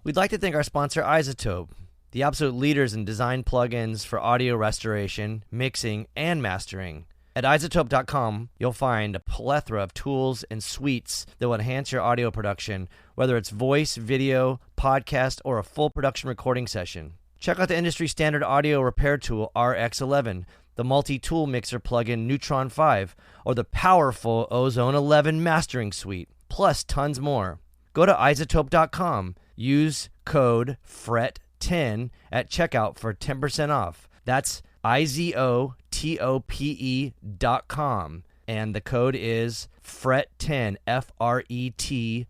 We'd like to thank our sponsor, iZotope, the absolute leaders in design plugins for audio restoration, mixing, and mastering. At iZotope.com, you'll find a plethora of tools and suites that will enhance your audio production, whether it's voice, video, podcast, or a full production recording session. Check out the industry standard audio repair tool RX11, the multi-tool mixer plugin Neutron 5, or the powerful Ozone 11 mastering suite, plus tons more. Go to iZotope.com, use code FRET10 at checkout for 10% off. That's iZotope.com, and the code is FRET10, FRET10.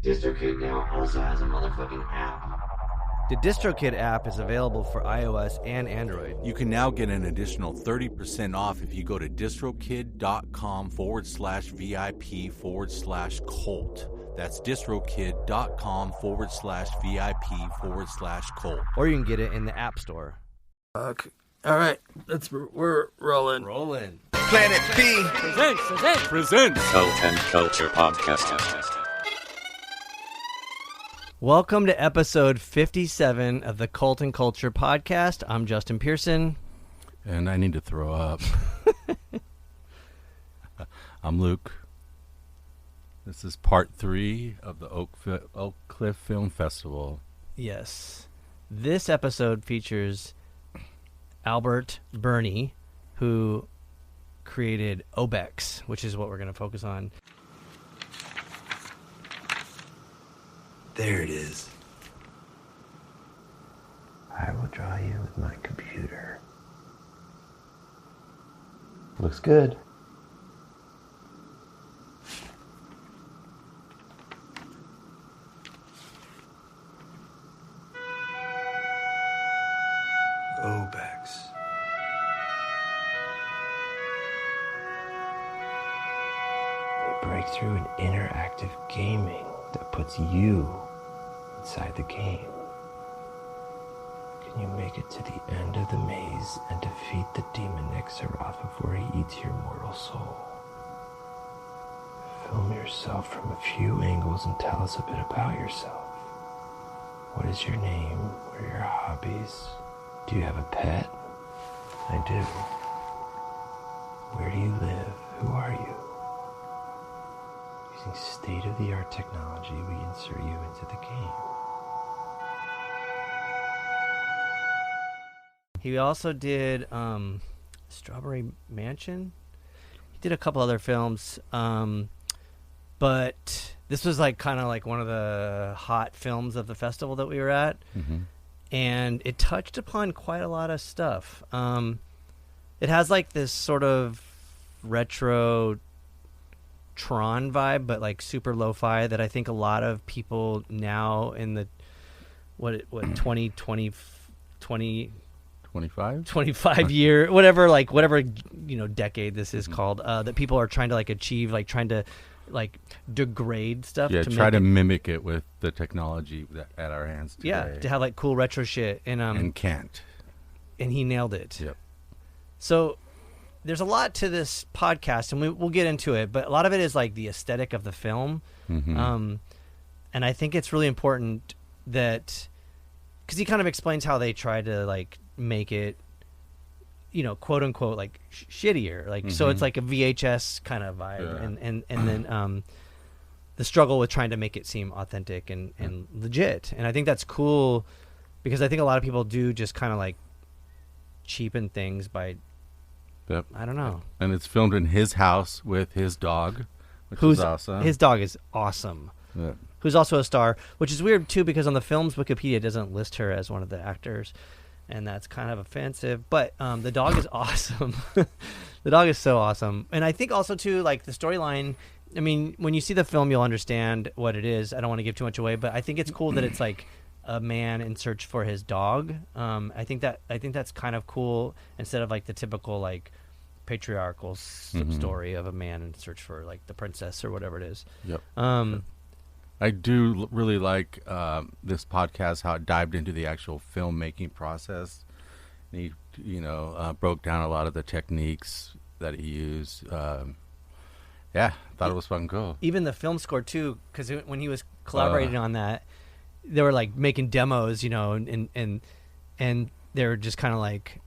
DistroKid now also has a motherfucking app. The DistroKid app is available for iOS and Android. You can now get an additional 30% off if you go to distrokid.com/VIP/cult. That's distrokid.com/VIP/cult. Or you can get it in the App Store. Okay. All right. We're rolling. Rolling. Planet P Presents Cult and Culture Podcast. Welcome to episode 57 of the Cult and Culture Podcast. I'm Justin Pearson. And I need to throw up. I'm Luke. This is part 3 of the Oak Cliff Film Festival. Yes. This episode features Albert Birney, who created OBEX, which is what we're going to focus on. There it is. I will draw you with my computer. Looks good. OBEX. A breakthrough in interactive gaming that puts you inside the game. Can you make it to the end of the maze and defeat the demon Ixaroth before he eats your mortal soul? Film yourself from a few angles and tell us a bit about yourself. What is your name? What are your hobbies? Do you have a pet? I do. Where do you live? Who are you? Using state-of-the-art technology, we insert you into the game. He also did Strawberry Mansion. He did a couple other films, but this was like kind of like one of the hot films of the festival that we were at, and it touched upon quite a lot of stuff. It has like this sort of retro Tron vibe, but like super lo-fi that I think a lot of people now in the 25 year whatever decade this is called, that people are trying to like achieve, like trying to like degrade stuff, to try to mimic it with the technology at our hands today. To have like cool retro shit, and can't, and he nailed it. Yep. So there's a lot to this podcast, and we'll get into it, but a lot of it is like the aesthetic of the film. And I think it's really important that, because he kind of explains how they try to like make it, quote unquote, like shittier, like so it's like a VHS kind of vibe, and then the struggle with trying to make it seem authentic and legit. And I think that's cool, because I think a lot of people do just kind of like cheapen things by, I don't know. And it's filmed in his house with his dog, which is awesome. His dog is awesome. Yeah. Who's also a star, which is weird too, because on the film's Wikipedia it doesn't list her as one of the actors, and that's kind of offensive. But the dog is awesome. The dog is so awesome. And I think also too, like the storyline, I mean, when you see the film you'll understand what it is. I don't want to give too much away, but I think it's cool that it's like a man in search for his dog. I think that's kind of cool, instead of like the typical like patriarchal story of a man in search for like the princess or whatever it is. Yep. I do really like this podcast, how it dived into the actual filmmaking process. And he, broke down a lot of the techniques that he used. Yeah, thought it was fucking cool. Even the film score too, because when he was collaborating on that, they were like making demos, and they were just kind of like,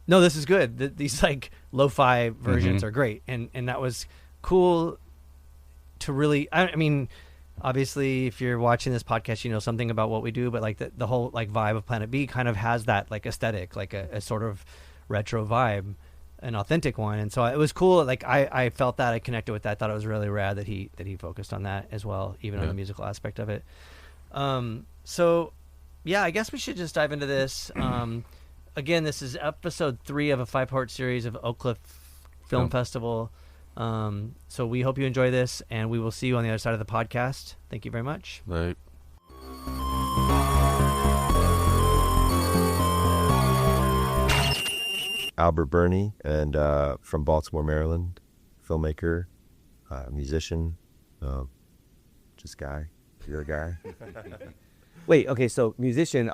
no, this is good. These like lo-fi versions are great, and that was cool to really. I mean, obviously, if you're watching this podcast, you know something about what we do, but like the whole like vibe of Planet B kind of has that like aesthetic, like a sort of retro vibe, an authentic one. And so it was cool. Like I felt that, I connected with that. I thought it was really rad that he focused on that as well, even on the musical aspect of it. So yeah, I guess we should just dive into this. Again, this is episode 3 of a 5-part series of Oak Cliff Film Festival. So we hope you enjoy this, and we will see you on the other side of the podcast. Thank you very much. Right. Albert Birney, and from Baltimore, Maryland, filmmaker, musician, just guy. You're a guy. Wait, okay, so musician,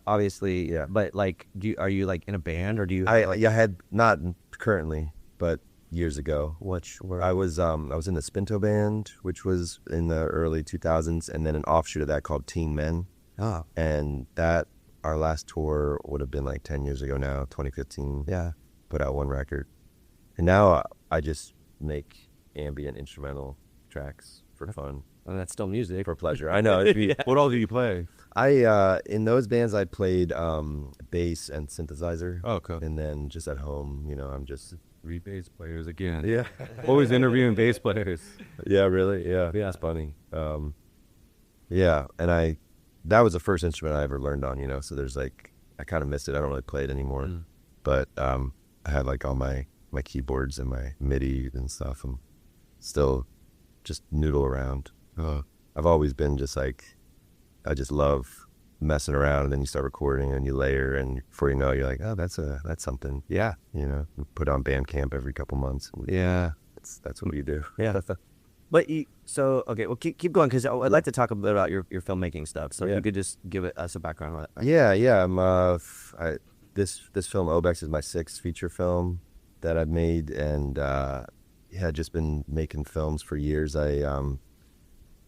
obviously, yeah. But like, are you like in a band, or do you? I had not currently, but years ago. Which were? I was in the Spinto band, which was in the early 2000s, and then an offshoot of that called Teen Men. Oh. And that our last tour would have been like 10 years ago now, 2015. Yeah. Put out one record, and now I just make ambient instrumental tracks for fun. And that's still music. For pleasure. I know. What all do you play? I in those bands I played bass and synthesizer. Oh, cool. And then just at home, I'm just 3 bass players again. yeah. Always interviewing bass players. Yeah, really. Yeah, it's funny. Yeah, and that was the first instrument I ever learned on. So there's like I kind of missed it. I don't really play it anymore, but I had like all my keyboards and my MIDI and stuff. I'm still just noodle around. I've always been just like, I just love messing around, and then you start recording and you layer, and before you know, you're like, oh, that's something. Yeah. Put on Bandcamp every couple months. Yeah. That's what we do. Yeah. But okay, well, keep going, because I'd like to talk a bit about your filmmaking stuff. So if you could just give us a background on it. Yeah. I'm this film OBEX is my 6th feature film that I've made, and just been making films for years.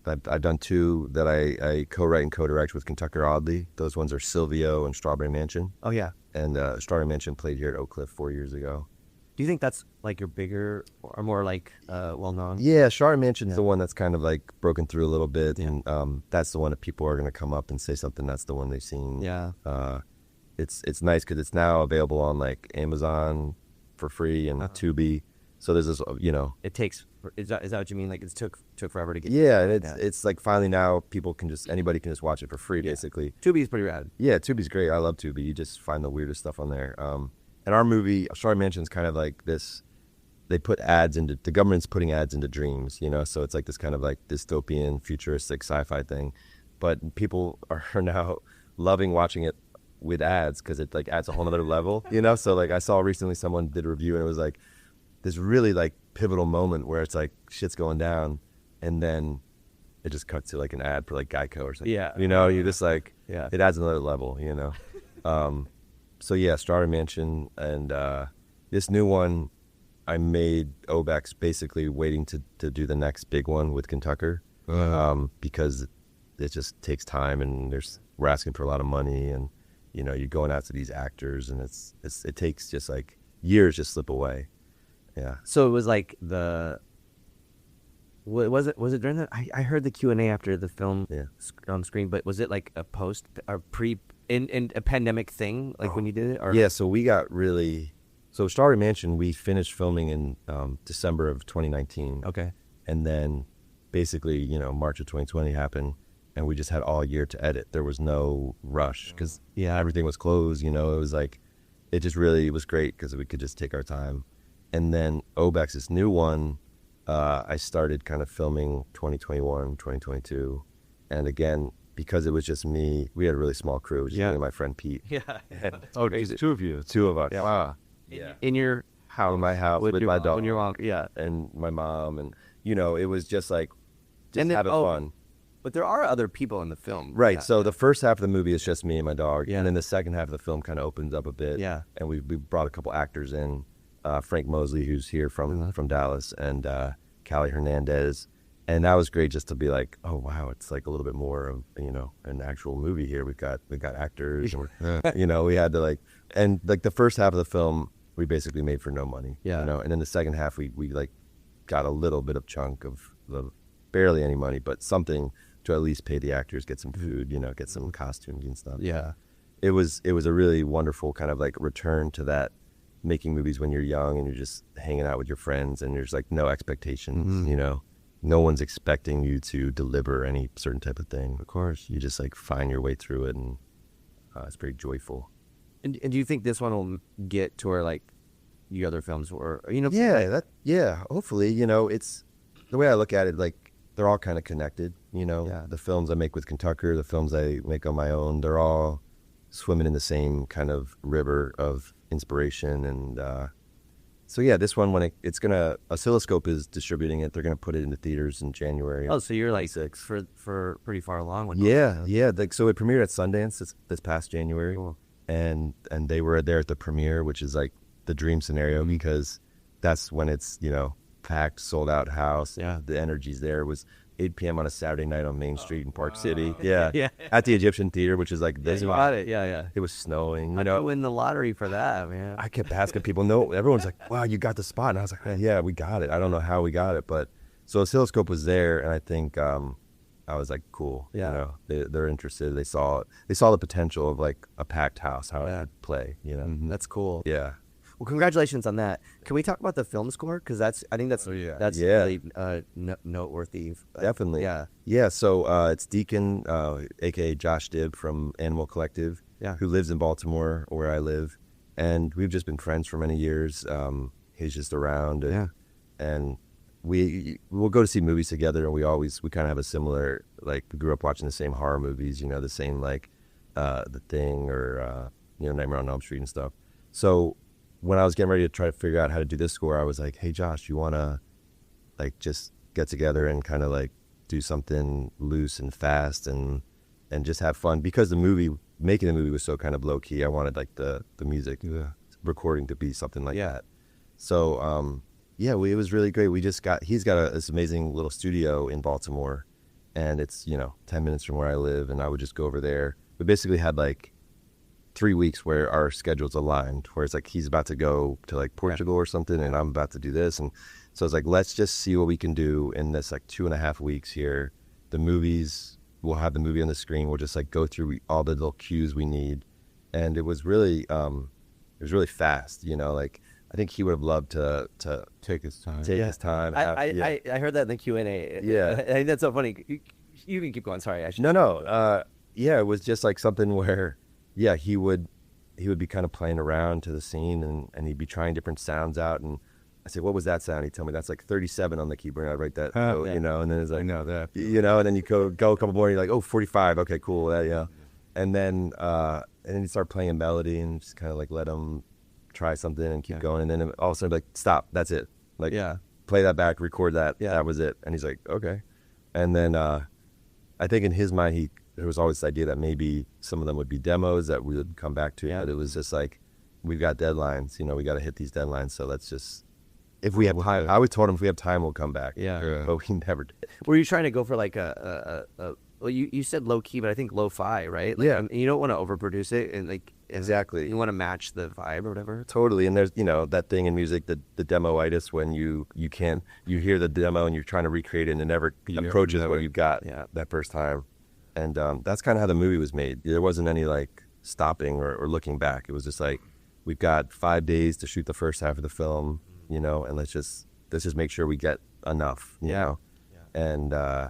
I've done 2 that I co-write and co-direct with Kentucky Audley. Those ones are Silvio and Strawberry Mansion. Oh yeah. And Strawberry Mansion played here at Oak Cliff 4 years ago. Do you think that's like your bigger or more like well known? Yeah, Strawberry Mansion's the one that's kind of like broken through a little bit, and that's the one that people are going to come up and say something. That's the one they've seen. Yeah. It's nice because it's now available on like Amazon for free and Tubi. So there's this, It takes. Is that what you mean? Like it took forever to get. Yeah, and it's like finally now anybody can just watch it for free basically. Tubi's pretty rad. Yeah, Tubi's great. I love Tubi. You just find the weirdest stuff on there. And our movie, Strawberry Mansion's kind of like this. They put the government's putting ads into dreams, So it's like this kind of like dystopian, futuristic sci-fi thing, but people are now loving watching it with ads because it like adds a whole other level, So like I saw recently someone did a review, and it was like this really like pivotal moment where it's like shit's going down, and then it just cuts to like an ad for like Geico or something. Yeah. You just like it adds another level, So yeah, Strawberry Mansion, and this new one I made OBEX basically waiting to do the next big one with Kentucky, because it just takes time, and we're asking for a lot of money, and you're going out to these actors, and it takes just like years just slip away. Yeah. So it was like was it during that? I heard the Q&A after the film on screen, but was it like a post or pre in a pandemic thing, like when you did it? Or? Yeah, so we got so Strawberry Mansion, we finished filming in December of 2019. Okay. And then basically, March of 2020 happened, and we just had all year to edit. There was no rush because everything was closed. It was like, it just really was great because we could just take our time. And then OBEX, this new one, I started kind of filming 2021, 2022. And again, because it was just me, we had a really small crew, just me and my friend Pete. Yeah. Oh, just 2 of you. 2 of us. Yeah. Wow. In your house. In my house with my dog. When your mom. Yeah. And my mom. And, it was just like, having fun. But there are other people in the film. Right. Yeah. So the first half of the movie is just me and my dog. Yeah. And then the second half of the film kind of opens up a bit. Yeah. And we brought a couple actors in. Frank Mosley, who's here from Dallas, and Callie Hernandez. And that was great just to be like, oh wow, it's like a little bit more of, you know, an actual movie here. We've got actors, and you know, we had to like, and like the first half of the film we basically made for no money. Yeah. You know, and then the second half we like got a little bit of chunk of barely any money, but something to at least pay the actors, get some food, you know, get some costumes and stuff. Yeah. It was a really wonderful kind of like return to that, making movies when you're young and you're just hanging out with your friends and there's like no expectations, you know. No one's expecting you to deliver any certain type of thing. Of course, you just like find your way through it, and it's pretty joyful. And do you think this one will get to where like the other films were? You know, Yeah. Hopefully, you know, it's the way I look at it. Like they're all kind of connected. You know, the films I make with Kentucker, the films I make on my own, they're all swimming in the same kind of river of inspiration. And so yeah, this one, when it's gonna, Oscilloscope is distributing it. They're gonna put it into theaters in January. Oh, so you're like for pretty far along with it. Yeah. Like, so it premiered at Sundance this past January. Cool. And they were there at the premiere, which is like the dream scenario because that's when it's, you know, packed, sold out house. Yeah. The energy's there. It was 8 p.m. on a Saturday night on Main Street in Park City. Yeah. At the Egyptian Theater, which is like this. You got it. Yeah. It was snowing. You How'd know, you win the lottery for that, man? I kept asking people. No, everyone's like, "Wow, you got the spot," and I was like, "Yeah, we got it." I don't know how we got it, but so Oscilloscope was there, and I think I was like, "Cool." Yeah. You know, they're interested. They saw the potential of like a packed house, how it could play. You know, That's cool. yeah. Well, congratulations on that. Can we talk about the film score? Because I think that's really noteworthy. Definitely. Yeah. Yeah, so it's Deacon, a.k.a. Josh Dibb from Animal Collective, who lives in Baltimore, where I live. And we've just been friends for many years. He's just around. And we'll go to see movies together, and we kind of have a similar, like, we grew up watching the same horror movies, you know, the same, like, The Thing or, you know, Nightmare on Elm Street and stuff. So when I was getting ready to try to figure out how to do this score, I was like, hey, Josh, you want to, like, just get together and kind of, like, do something loose and fast and just have fun? Because making the movie was so kind of low-key, I wanted, like, the music recording to be something like that. So, it was really great. He's got this amazing little studio in Baltimore, and it's, you know, 10 minutes from where I live, and I would just go over there. We basically had, like, 3 weeks where our schedules aligned, where it's like he's about to go to like Portugal or something and I'm about to do this. And so it's like, let's just see what we can do in this like 2.5 weeks here. We'll have the movie on the screen. We'll just like go through all the little cues we need. And it was really fast, you know, like I think he would have loved to Take his time. I heard that in the Q&A. Yeah. I think that's so funny. You can keep going. Sorry. It was just like something where, he would be kind of playing around to the scene and he'd be trying different sounds out. And I said, what was that sound? He'd tell me that's like 37 on the keyboard. And I'd write that, you know, and then it's like, I know that. You know, and then you go a couple more and you're like, oh, 45. Okay, cool. And then you start playing a melody and just kind of like let him try something and keep going. And then all of a sudden, like, stop, that's it. Like, play that back, record that. That was it. And he's like, okay. And then I think in his mind, there was always this idea that maybe some of them would be demos that we would come back to. But it was just like, we've got deadlines, you know, we got to hit these deadlines. So let's just, if we have time, I always told him if we have time, we'll come back. But we never did. Were you trying to go for like well, you said low key, but I think lo-fi, right? Like, and you don't want to overproduce it, and like exactly, you want to match the vibe or whatever. Totally. And there's, you know, that thing in music, the demoitis, when you hear the demo and you're trying to recreate it and it never approaches what you've got that first time. And that's kind of how the movie was made. There wasn't any like stopping or looking back. It was just like, we've got 5 days to shoot the first half of the film, you know, and let's just make sure we get enough, you know. And I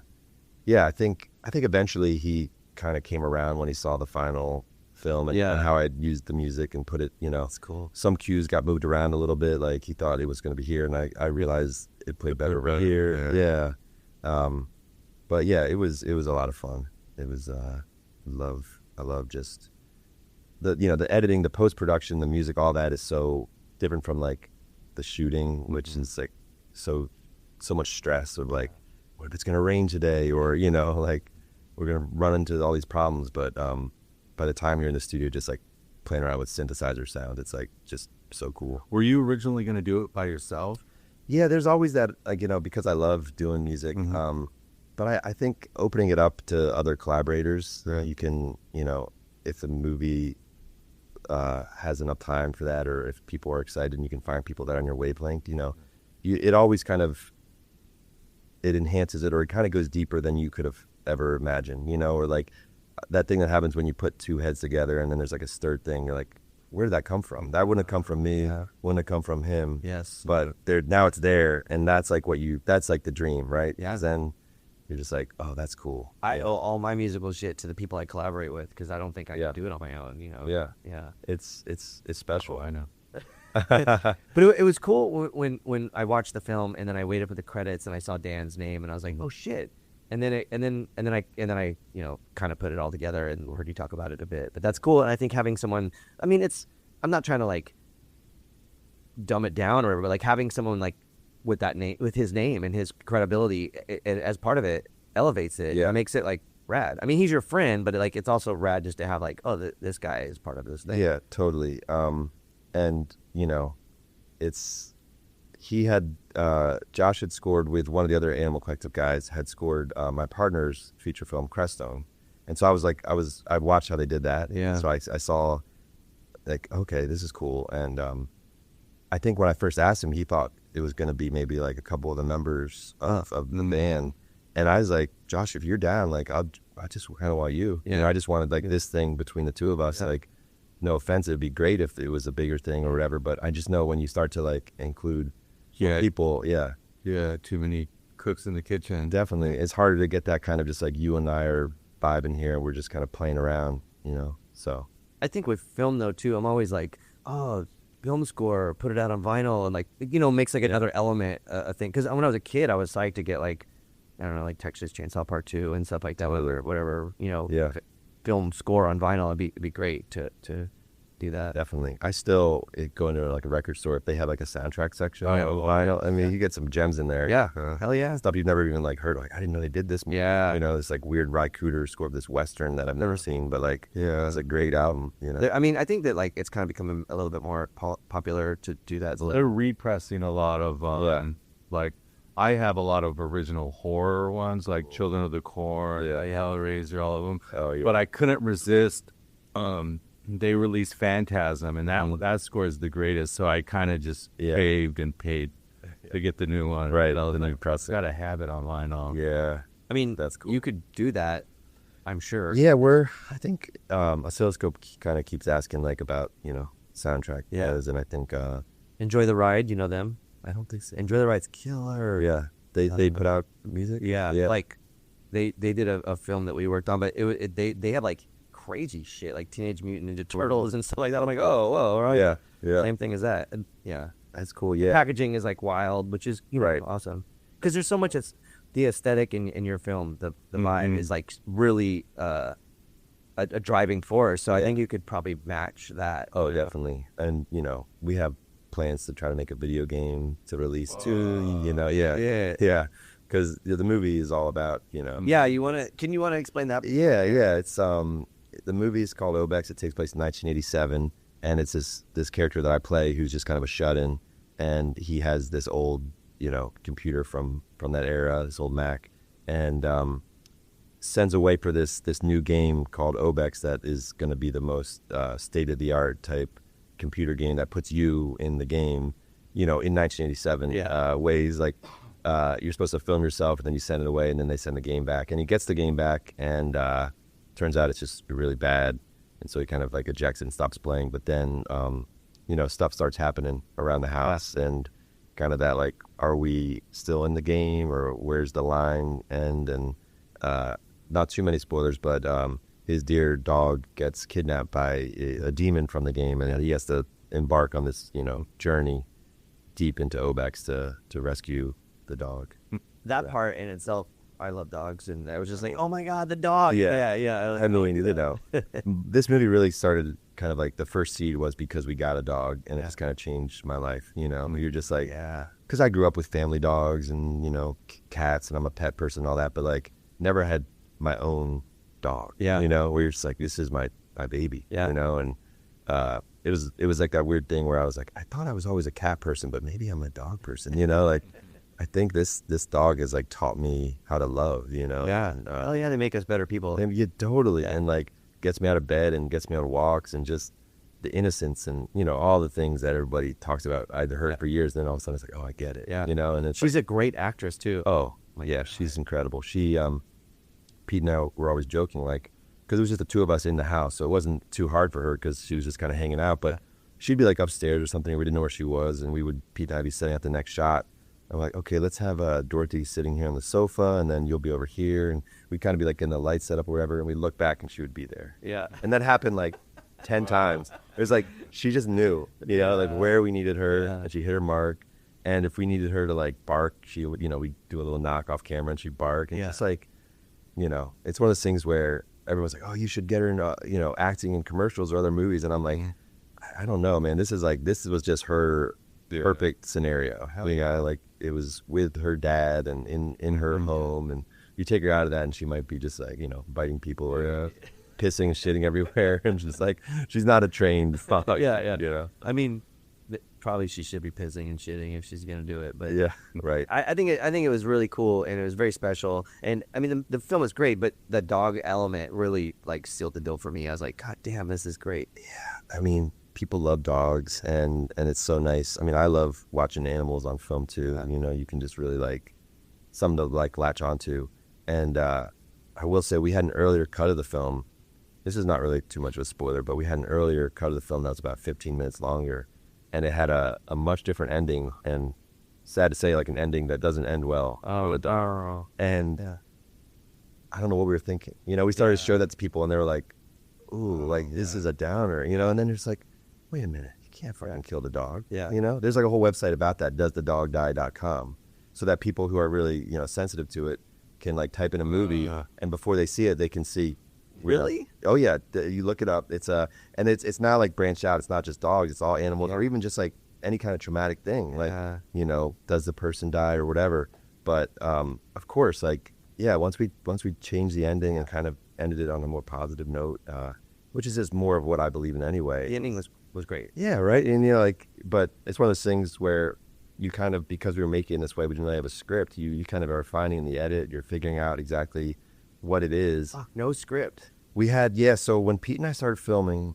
think eventually he kind of came around when he saw the final film and how I'd used the music and put it, you know. That's cool. Some cues got moved around a little bit, like he thought it was going to be here, and I realized it played better right here. But it was a lot of fun. It was I love just the editing, the post-production, the music, all that is so different from like the shooting, which is like so much stress of like, what if it's gonna rain today, or you know, like we're gonna run into all these problems. But by the time you're in the studio, just like playing around with synthesizer sound. It's like just so cool. Were you originally going to do it by yourself? Yeah, there's always that, like, because I love doing music. But I think opening it up to other collaborators, you can, if the movie has enough time for that, or if people are excited and you can find people that are on your wavelength, it always kind of, it enhances it, or it kind of goes deeper than you could have ever imagined, or like that thing that happens when you put two heads together and then there's like a third thing. You're like, where did that come from? That wouldn't have come from me. Wouldn't have come from him. Yes. But now it's there, and that's like that's like the dream, right? Yeah. Then you're just like, oh, that's cool. I owe all my musical shit to the people I collaborate with, because I don't think I can do it on my own. Yeah. It's special. I know. But it was cool when I watched the film and then I waited for the credits and I saw Dan's name and I was like, oh shit. And then I kind of put it all together and heard you talk about it a bit. But that's cool. And I think having someone, I'm not trying to like dumb it down or whatever, but like having someone like with that name, with his name and his credibility as part of it, elevates it. It makes it like rad. I mean, he's your friend, but like it's also rad just to have like, oh, this guy is part of this thing. Yeah, totally. And Josh had scored with one of the other Animal Collective guys, had scored my partner's feature film Crestone, and so I watched how they did that. So I saw like, okay, this is cool. And I think when I first asked him, he thought it was going to be maybe like a couple of the members of the band, and I was like, Josh, if you're down, like I just kind of want you. I just wanted like this thing between the two of us. Like, no offense, it'd be great if it was a bigger thing or whatever, but I just know when you start to like include people, too many cooks in the kitchen. Definitely, it's harder to get that kind of just like you and I are vibing here. We're just kind of playing around, So I think with film though too, I'm always like, oh, film score, put it out on vinyl, and like makes like another element a thing. Because when I was a kid, I was psyched to get like, I don't know, like Texas Chainsaw Part 2 and stuff like that, whatever. Film score on vinyl, it'd be great to do that. Definitely. I still go into like a record store if they have like a soundtrack section. Vinyl. I mean, you get some gems in there. Hell yeah. Stuff you've never even like heard. Like, I didn't know they did this. This like weird Ry Cooder score of this Western that I've never seen, but like, it's a great album. I mean, I think that like it's kind of becoming a little bit more popular to do that. They're repressing a lot of like, I have a lot of original horror ones, like Children of the Corn, Hellraiser, all of them. But I couldn't resist. They released Phantasm, and that score is the greatest. So I kind of just paved and paid to get the new one. Right, the new process. Got to have it on vinyl. Yeah, I mean, that's cool. You could do that, I'm sure. Yeah, I think Oscilloscope kind of keeps asking like about soundtrack. And I think Enjoy the Ride, you know them? I don't think so. Enjoy the Ride's killer. Yeah, they put out music. Yeah. Like they did a film that we worked on, but they have like crazy shit like Teenage Mutant Ninja Turtles and stuff like that. I'm like, oh, whoa, all right. Yeah. Same thing as that. And that's cool. Yeah. Packaging is like wild, which is awesome. Because there's so much the aesthetic in your film, the vibe is like really a driving force. So I think you could probably match that. Oh, definitely. And we have plans to try to make a video game to release too. Because the movie is all about Can you want to explain that? It's the movie is called OBEX. It takes place in 1987, and it's this character that I play who's just kind of a shut-in, and he has this old computer from that era, this old Mac, and sends away for this new game called OBEX that is going to be the most state-of-the-art type computer game that puts you in the game, in 1987 ways like you're supposed to film yourself and then you send it away and then they send the game back, and he gets the game back and turns out it's just really bad, and so he kind of like ejects it and stops playing. But then stuff starts happening around the house and kind of that like, are we still in the game or where's the line? And not too many spoilers, but his dear dog gets kidnapped by a demon from the game, and he has to embark on this, journey deep into OBEX to rescue the dog. That part in itself, I love dogs, and I was just like, oh my god, the dog. Yeah. I really This movie really started kind of like, the first seed was because we got a dog, and it just kind of changed my life. You're just like, because I grew up with family dogs and cats, and I'm a pet person and all that, but like never had my own dog. Where you're just like, this is my baby. And it was like that weird thing where I was like, I thought I was always a cat person, but maybe I'm a dog person, you know, like I think this dog has like taught me how to love, you know. Yeah. And, Oh yeah, they make us better people. and yeah, totally. And like gets me out of bed and gets me on walks and just the innocence and, you know, all the things that everybody talks about. I'd heard for years, then all of a sudden it's like, oh, I get it. Yeah. You know, and it's She's a great actress too. oh, yeah, she's incredible. She, Pete and I were always joking, like, because it was just the two of us in the house, so it wasn't too hard for her because she was just kind of hanging out. But she'd be like upstairs or something, we didn't know where she was, and Pete and I'd be setting up the next shot. I'm like, okay, let's have Dorothy sitting here on the sofa, and then you'll be over here, and we'd kind of be like in the light setup or whatever, and we'd look back, and she would be there. Yeah. And that happened like 10 times. It was like she just knew, you know, like where we needed her, and she hit her mark. And if we needed her to like bark, she would, you know, we'd do a little knock off camera, and she'd bark, and just like, you know, it's one of those things where everyone's like, oh, you should get her in, you know, acting in commercials or other movies, and I'm like, I don't know, man. This was just her perfect scenario. Like it was with her dad and in her home, and you take her out of that and she might be just like, you know, biting people or pissing and shitting everywhere, and just like she's not a trained Yeah. you know. I mean, probably she should be pissing and shitting if she's gonna do it. But Yeah, right. I think it was really cool, and it was very special. And I mean, the film is great, but the dog element really like sealed the deal for me. I was like, God damn, this is great. I mean, people love dogs, and it's so nice. I mean, I love watching animals on film too. You know, you can just really like something to like latch onto. And I will say we had an earlier cut of the film. This is not really too much of a spoiler, but we had an earlier cut of the film that was about 15 minutes longer, and it had a much different ending, and sad to say, like an ending that doesn't end well. And I don't know what we were thinking. You know, we started to show that to people, and they were like, ooh, like this is a downer, you know. And then it's like, wait a minute, you can't fucking kill the dog. Yeah. You know, there's like a whole website about that, doesthedogdie.com, so that people who are really, you know, sensitive to it can like type in a movie, and before they see it, they can see. Really? Oh yeah, you look it up. It's and it's not like branched out. It's not just dogs. It's all animals, or even just like any kind of traumatic thing. Like, you know, does the person die or whatever? But of course, like, yeah, once we changed the ending and kind of ended it on a more positive note, which is just more of what I believe in anyway. The ending was great. Yeah, right. And you know, like, but it's one of those things where you kind of, because we were making it this way, we didn't really have a script. You kind of are refining in the edit. You're figuring out exactly what it is. No script. We had, so when Pete and I started filming,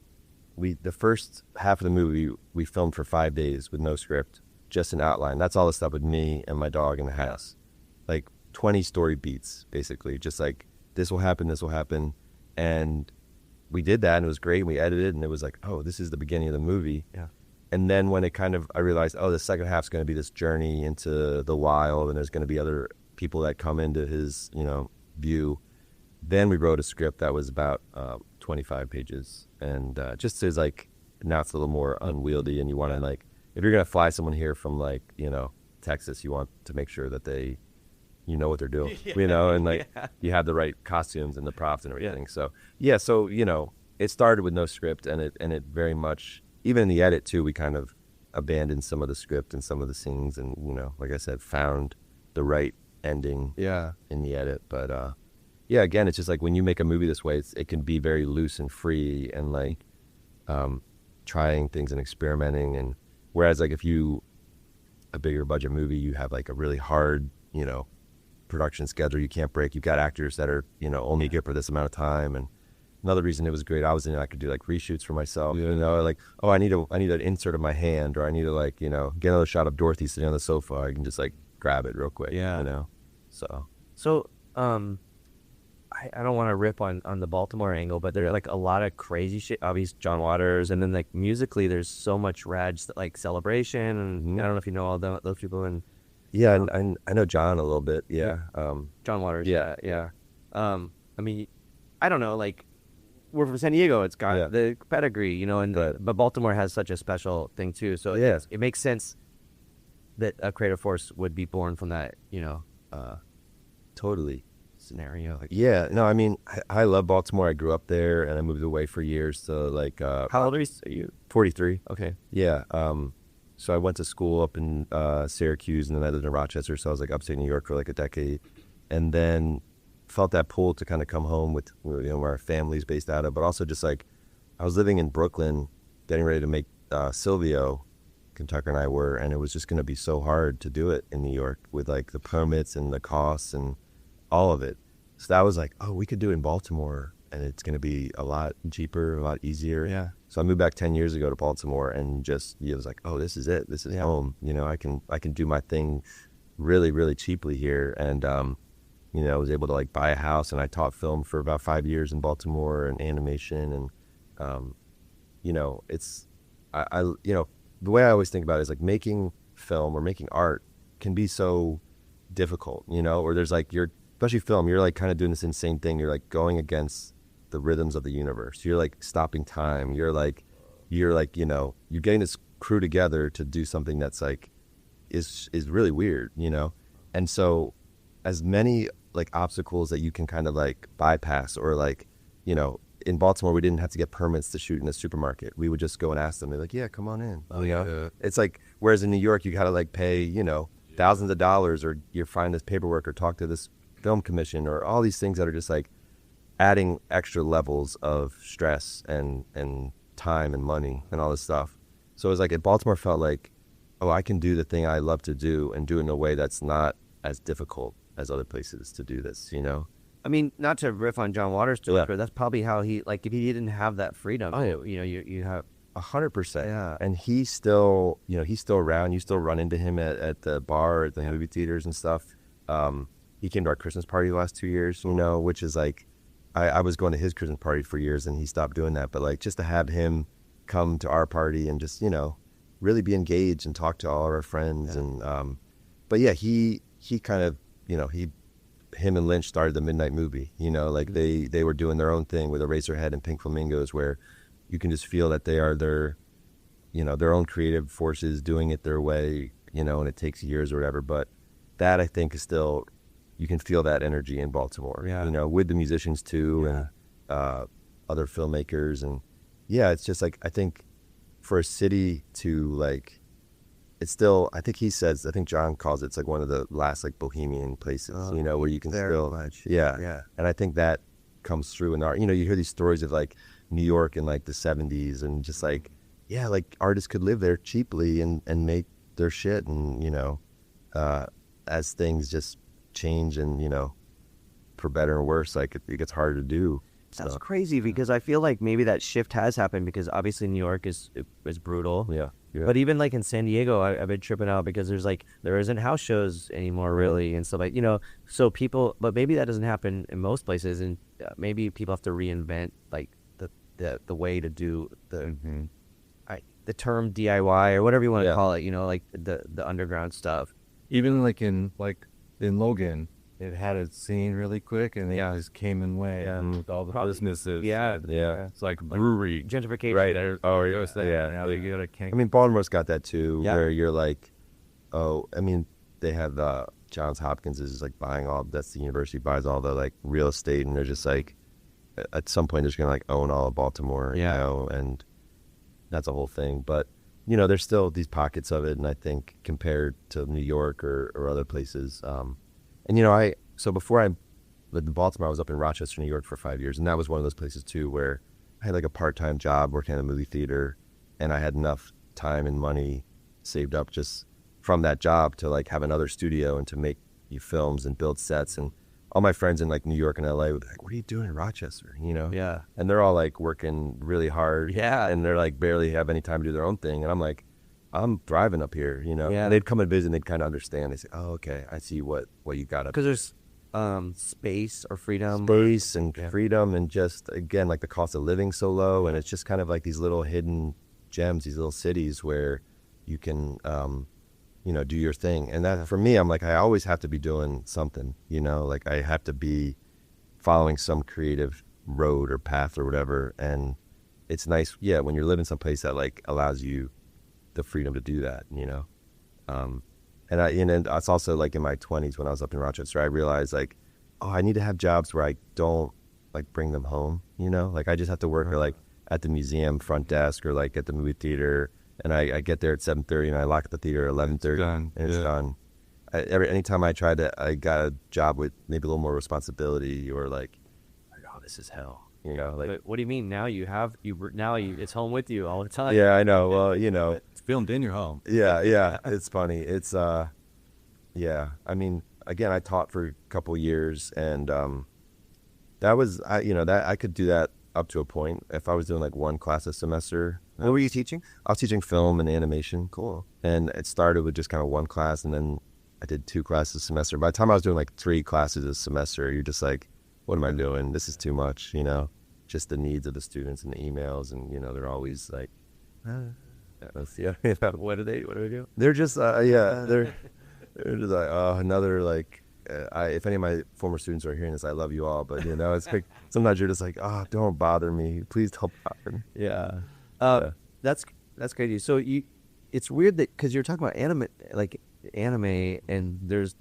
the first half of the movie we filmed for 5 days with no script, just an outline. That's all the stuff with me and my dog in the house. Like 20 story beats, basically. Just like, this will happen. And we did that, and it was great. We edited, and it was like, oh, this is the beginning of the movie. Yeah. And then when it kind of, I realized, oh, the second half's going to be this journey into the wild, and there's going to be other people that come into his, you know, view. Then we wrote a script that was about 25 pages, and just as like, now it's a little more unwieldy, and you want to like, if you're going to fly someone here from like, you know, Texas, you want to make sure that they, you know what they're doing, you know, and like you have the right costumes and the props and everything. So so, you know, it started with no script, and it very much, even in the edit too, we kind of abandoned some of the script and some of the scenes, and, you know, like I said, found the right ending in the edit. But again, it's just like when you make a movie this way, it can be very loose and free, and like trying things and experimenting. And whereas like if a bigger budget movie, you have like a really hard, you know, production schedule you can't break. You've got actors that are, you know, only good for this amount of time. And another reason it was great, I could do like reshoots for myself, you know, like, oh, I need an insert of my hand, or I need to like, you know, get another shot of Dorothy sitting on the sofa. I can just like grab it real quick, you know. So I don't want to rip on the Baltimore angle, but there are like a lot of crazy shit. Obviously, John Waters, and then like musically, there's so much rad like celebration, and I don't know if you know all those people. And I know John a little bit. John Waters. Yeah. I mean, I don't know. Like, we're from San Diego. It's got the pedigree, you know, and but Baltimore has such a special thing too. So it makes sense that a creative force would be born from that, you know, totally. scenario. Like, No, I mean, I love Baltimore. I grew up there, and I moved away for years. So like, how old are you? 43. Okay. Yeah. So I went to school up in Syracuse, and then I lived in Rochester. So I was like upstate New York for like a decade, and then felt that pull to kind of come home with, you know, where our family's based out of, but also just like I was living in Brooklyn getting ready to make Silvio. Kentucky and I were, and it was just going to be so hard to do it in New York with like the permits and the costs and all of it. So that was like, oh, we could do it in Baltimore, and it's going to be a lot cheaper, a lot easier. Yeah. So I moved back 10 years ago to Baltimore, and just it was like, oh, this is it. This is home. You know, I can do my thing really, really cheaply here, and you know, I was able to like buy a house, and I taught film for about 5 years in Baltimore and animation, and you know, it's I you know, the way I always think about it is like making film or making art can be so difficult, you know, or there's like especially film, you're like kind of doing this insane thing. You're like going against the rhythms of the universe. You're like stopping time. You're like, you know, you're getting this crew together to do something that's like, is really weird, you know? And so as many like obstacles that you can kind of like bypass, or like, you know, in Baltimore, we didn't have to get permits to shoot in a supermarket. We would just go and ask them. They're like, yeah, come on in. Oh, yeah. It's like, whereas in New York, you got to like pay, you know, thousands of dollars, or you find this paperwork, or talk to this film commission, or all these things that are just like adding extra levels of stress and time and money and all this stuff. So it was like, at Baltimore felt like, oh, I can do the thing I love to do and do it in a way that's not as difficult as other places to do this, you know? I mean, not to riff on John Waters too much, Yeah. but that's probably how he, like, if he didn't have that freedom, you know, you have 100%. Yeah. And he's still, you know, he's still around. You still run into him at the bar, at the movie theaters and stuff. He came to our Christmas party the last 2 years, you know, which is like, I was going to his Christmas party for years, and he stopped doing that. But like, just to have him come to our party and just, you know, really be engaged and talk to all of our friends. Yeah. And, but yeah, he kind of, you know, him and Lynch started the Midnight Movie, you know, like they were doing their own thing with Eraserhead and Pink Flamingos, where you can just feel that they are their, you know, their own creative forces doing it their way, you know, and it takes years or whatever. But that, I think, is still, you can feel that energy in Baltimore, you know, with the musicians too, and other filmmakers. And yeah, it's just like, I think for a city to like, it's still, I think John calls it, it's like one of the last like bohemian places, you know, where you can still, much. Yeah. And I think that comes through in art. You know, you hear these stories of like New York in like the 70s, and just like, yeah, like artists could live there cheaply and make their shit. And, you know, as things just change and, you know, for better or worse, like it gets harder to do. That's crazy, because I feel like maybe that shift has happened, because obviously New York is brutal. Yeah. But even like in San Diego, I've been tripping out because there isn't house shows anymore really, and stuff like, you know, so people, but maybe that doesn't happen in most places, and maybe people have to reinvent like the way to do the term DIY or whatever you want to call it, you know, like the underground stuff. Even like in Logan, it had a scene really quick, and they just came in way with all the businesses. Yeah. It's like brewery Gentrification. Right. Now they go to I mean, Baltimore's got that too, where you're like, oh, I mean, they have Johns Hopkins is like that's the university, buys all the like real estate, and they're just like, at some point they're just gonna like own all of Baltimore, you know, and that's a whole thing. But you know, there's still these pockets of it, and I think compared to New York or other places, and you know, so before I lived in Baltimore, I was up in Rochester, New York for 5 years, and that was one of those places too where I had like a part-time job working at a movie theater, and I had enough time and money saved up just from that job to like have another studio and to make films and build sets. And all my friends in like New York and LA would be like, what are you doing in Rochester, you know? Yeah. And they're all like working really hard. Yeah. And they're like barely have any time to do their own thing. And I'm like, I'm thriving up here, you know? Yeah. And they'd come and visit, and they'd kind of understand. They say, oh, okay, I see what you got up. Because there's space or freedom. Space and freedom, and just, again, like the cost of living so low. And it's just kind of like these little hidden gems, these little cities where you can, you know, do your thing. And that, for me, I'm like, I always have to be doing something, you know? Like, I have to be following some creative road or path or whatever. And it's nice, when you're living someplace that like allows you the freedom to do that, you know? And it's also like in my 20s when I was up in Rochester, I realized like, oh, I need to have jobs where I don't like bring them home, you know? Like, I just have to work or like at the museum front desk or like at the movie theater, and I get there at 7:30 and I lock the theater at 11:30 and it's done. Anytime I got a job with maybe a little more responsibility or like, oh, this is hell. You know, like, But what do you mean? Now it's home with you all the time. yeah, I know. Well, you know, It's filmed in your home. yeah, it's funny. It's yeah. I mean, again, I taught for a couple years, and that was that I could do that up to a point if I was doing like one class a semester. What were you teaching? I was teaching film and animation. Cool. And it started with just kind of one class, and then I did 2 classes a semester. By the time I was doing like 3 classes a semester, you're just like, what am I doing? This is too much, just the needs of the students and the emails. And, they're always like, What do they do? they're just, they're just like, oh, another, like, if any of my former students are hearing this, I love you all. But, it's like, sometimes you're just like, oh, don't bother me. Please don't bother me. Yeah. That's crazy. So it's weird that, because you're talking about anime, and there's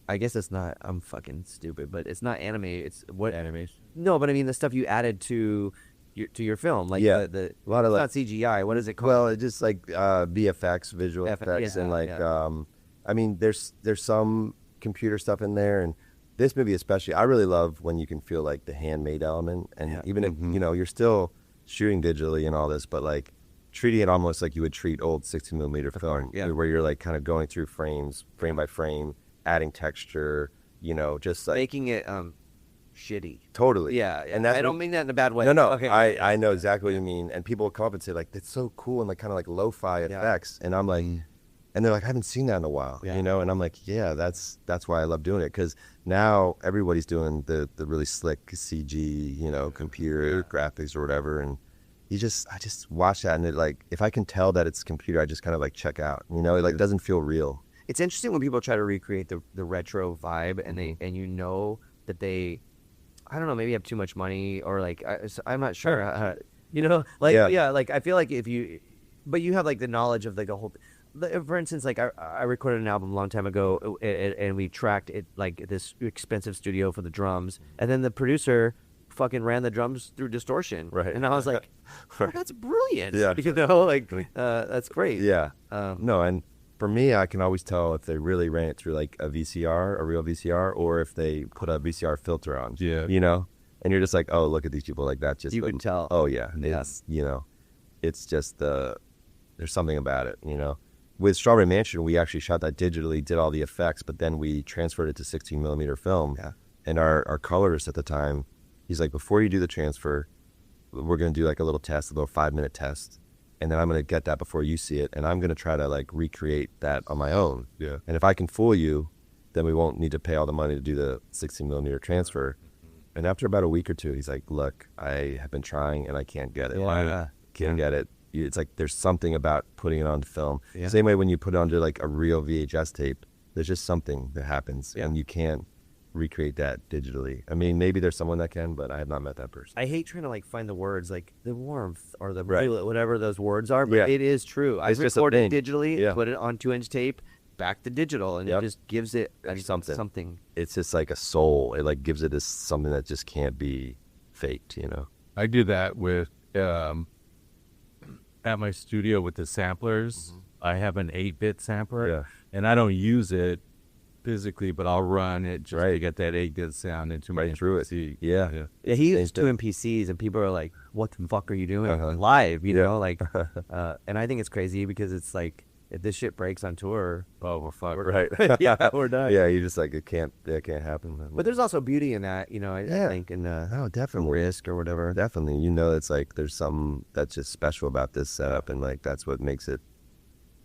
I guess it's not, I'm fucking stupid, but it's not anime. It's what Animation. No, but I mean the stuff you added to your film, like Yeah. the A lot of, it's not CGI. What is it called? well, it's just like VFX, visual effects, and like, I mean, there's some computer stuff in there, and this movie especially, I really love when you can feel like the handmade element, and even if you're still shooting digitally and all this, but like treating it almost like you would treat old 16mm film, where you're like kind of going through frames, frame by frame, adding texture, just like making it shitty. totally. Yeah, And that's I don't mean that in a bad way. No, Okay. I know exactly what you mean. And people will come up and say like, that's so cool, and like kind of like lo-fi effects. And I'm like, and they're like, I haven't seen that in a while, and I'm like, yeah, that's why I love doing it, because now everybody's doing the really slick CG, computer graphics or whatever, and I just watch that, and it, like, if I can tell that it's computer, I just kind of like check out, it like doesn't feel real. It's interesting when people try to recreate the retro vibe, and that they, I don't know, maybe have too much money, or like I'm not sure, like I feel like but you have like the knowledge of like the whole. For instance, like I recorded an album a long time ago, and we tracked it like this expensive studio for the drums, and then the producer fucking ran the drums through distortion, Right. And I was like, oh, that's brilliant, Yeah. that's great. Yeah. No, and for me, I can always tell if they really ran it through like a VCR, a real VCR, or if they put a VCR filter on. Yeah. And you're just like, oh, look at these people, like that. Just You can tell. Oh yeah, it's it's just there's something about it. With Strawberry Mansion, we actually shot that digitally, did all the effects, but then we transferred it to 16mm film. Yeah. And our colorist at the time, he's like, before you do the transfer, we're going to do like a little test, a little 5-minute test. And then I'm going to get that before you see it. And I'm going to try to like recreate that on my own. Yeah. And if I can fool you, then we won't need to pay all the money to do the 16mm transfer. And after about a week or 2, he's like, look, I have been trying and I can't get it. Can't get it. It's like there's something about putting it onto film. Yeah. Same way when you put it onto like a real VHS tape, there's just something that happens, and you can't recreate that digitally. I mean, maybe there's someone that can, but I have not met that person. I hate trying to like find the words, like the warmth or the Right. whatever those words are, but Yeah. it is true. I It's just a recorded thing. digitally, Yeah. put it on 2-inch tape, back to digital, and Yep. it just gives it Something. something. It's just like a soul. It like gives it this something that just can't be faked, I do that with at my studio with the samplers. I have an 8-bit sampler, Yeah. and I don't use it physically, but I'll run it just to get that 8-bit sound into my Right through it. MPC. Yeah. Yeah, he Same used stuff. doing PCs, and people are like, "What the fuck are you doing Uh-huh. live?" Like, and I think it's crazy because it's like, if this shit breaks on tour, Oh, we're fucked. Right. yeah, we're done. Yeah, you just like, it can't happen. But there's also beauty in that, I think, in Oh, definitely. risk or whatever. Definitely. It's like there's something that's just special about this setup, and like that's what makes it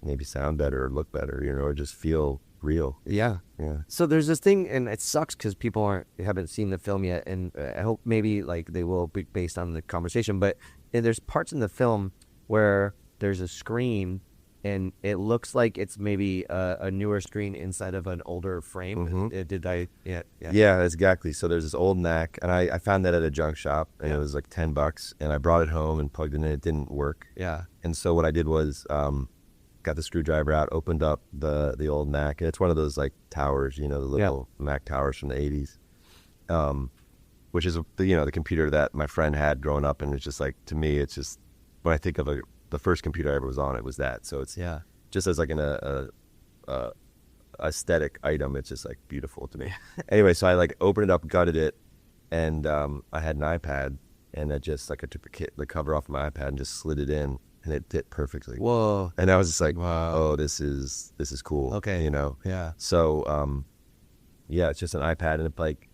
maybe sound better or look better, or just feel real. Yeah. Yeah. So there's this thing, and it sucks because people haven't seen the film yet, and I hope maybe like they will be based on the conversation. But there's parts in the film where there's a screen, and it looks like it's maybe a newer screen inside of an older frame. Mhm. Did I? Yeah. Yeah, exactly. So there's this old NAC, and I found that at a junk shop, and it was like $10, and I brought it home and plugged it in. It didn't work. Yeah. And so what I did was got the screwdriver out, opened up the old NAC, and it's one of those like towers, the little Mac towers from the 80s, which is the computer that my friend had growing up, and it's just like, to me, it's just, when I think of the first computer I ever was on, it was that. So it's just as like a aesthetic item, it's just like beautiful to me. Anyway, so I like opened it up, gutted it, and I had an iPad, and I just like I took the cover off my iPad and just slid it in, and it fit perfectly. Whoa. And I was just like, Wow. oh, this is cool. Okay. You know? Yeah. So, yeah, it's just an iPad, and it like,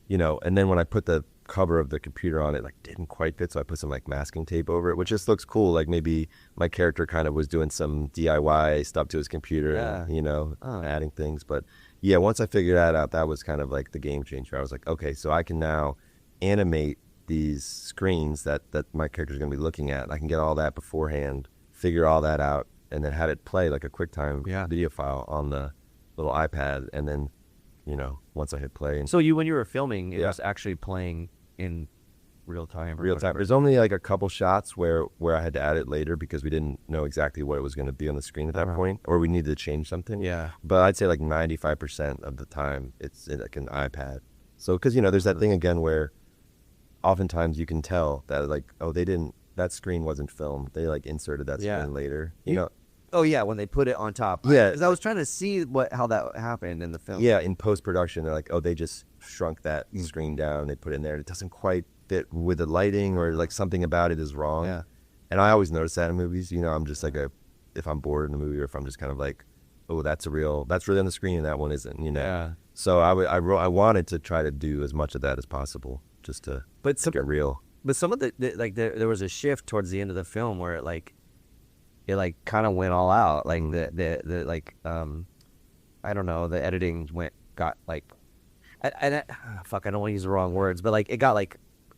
you know, and then when I put the cover of the computer on it, like didn't quite fit, so I put some like masking tape over it, which just looks cool. Like maybe my character kind of was doing some DIY stuff to his computer, and, you know, adding things. But yeah, once I figured that out, that was kind of like the game changer. I was like, okay, so I can now animate these screens that my character's going to be looking at. I can get all that beforehand, figure all that out, and then have it play like a QuickTime video file on the little iPad, and then, you know, once I hit play. And So when you were filming, it was actually playing in real time. Real time. There's only like a couple shots where I had to add it later because we didn't know exactly what it was going to be on the screen at that point, or we needed to change something. Yeah. But I'd say like 95% of the time it's like an iPad. So, because, you know, there's that thing again where oftentimes you can tell that like, oh, that screen wasn't filmed. They like inserted that screen later. You know. Oh yeah, when they put it on top. Yeah. Because I was trying to see how that happened in the film. Yeah, in post-production, they're like, oh, they just shrunk that screen down. They put it in there. It doesn't quite fit with the lighting, or like something about it is wrong. Yeah. And I always notice that in movies. You know, I'm just like if I'm bored in a movie, or if I'm just kind of like, oh, that's really on the screen and that one isn't, you know. Yeah. So I wanted to try to do as much of that as possible, just to get real. But some of the like there was a shift towards the end of the film where it kind of went all out. Like the like I don't know, the editing got like I don't want to use the wrong words, but like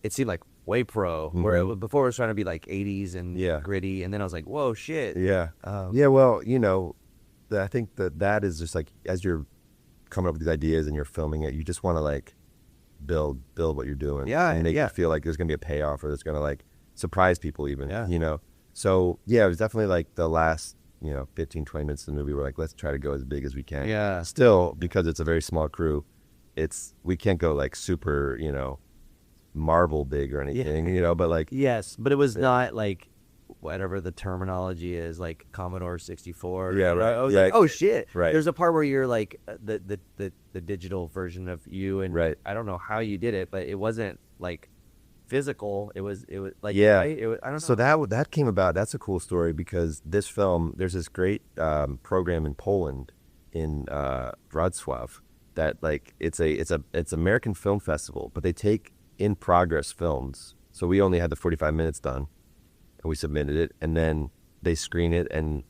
it seemed like way pro, where before it was trying to be like 80s and gritty, and then I was like, whoa, shit. Yeah. Yeah, well, you know, I think that is just like, as you're coming up with these ideas and you're filming it, you just want to like build what you're doing. Yeah. And make you feel like there's going to be a payoff, or there's going to like surprise people even, you know? So yeah, it was definitely like the last, you know, 15, 20 minutes of the movie, we're like, let's try to go as big as we can. Yeah. Still, because it's a very small crew, we can't go like super, you know, Marvel big or anything, you know, but like. Yes, but it was not like whatever the terminology is, like Commodore 64. Yeah, right. I was Yeah. like, oh shit. Right. There's a part where you're like the digital version of you, and right. I don't know how you did it, but it wasn't like physical. It was like, yeah. Right? I don't know. So that came about. That's a cool story, because this film, there's this great program in Poland, in Wrocław, that like it's American Film Festival, but they take in progress films. So we only had the 45 minutes done, and we submitted it, and then they screen it, and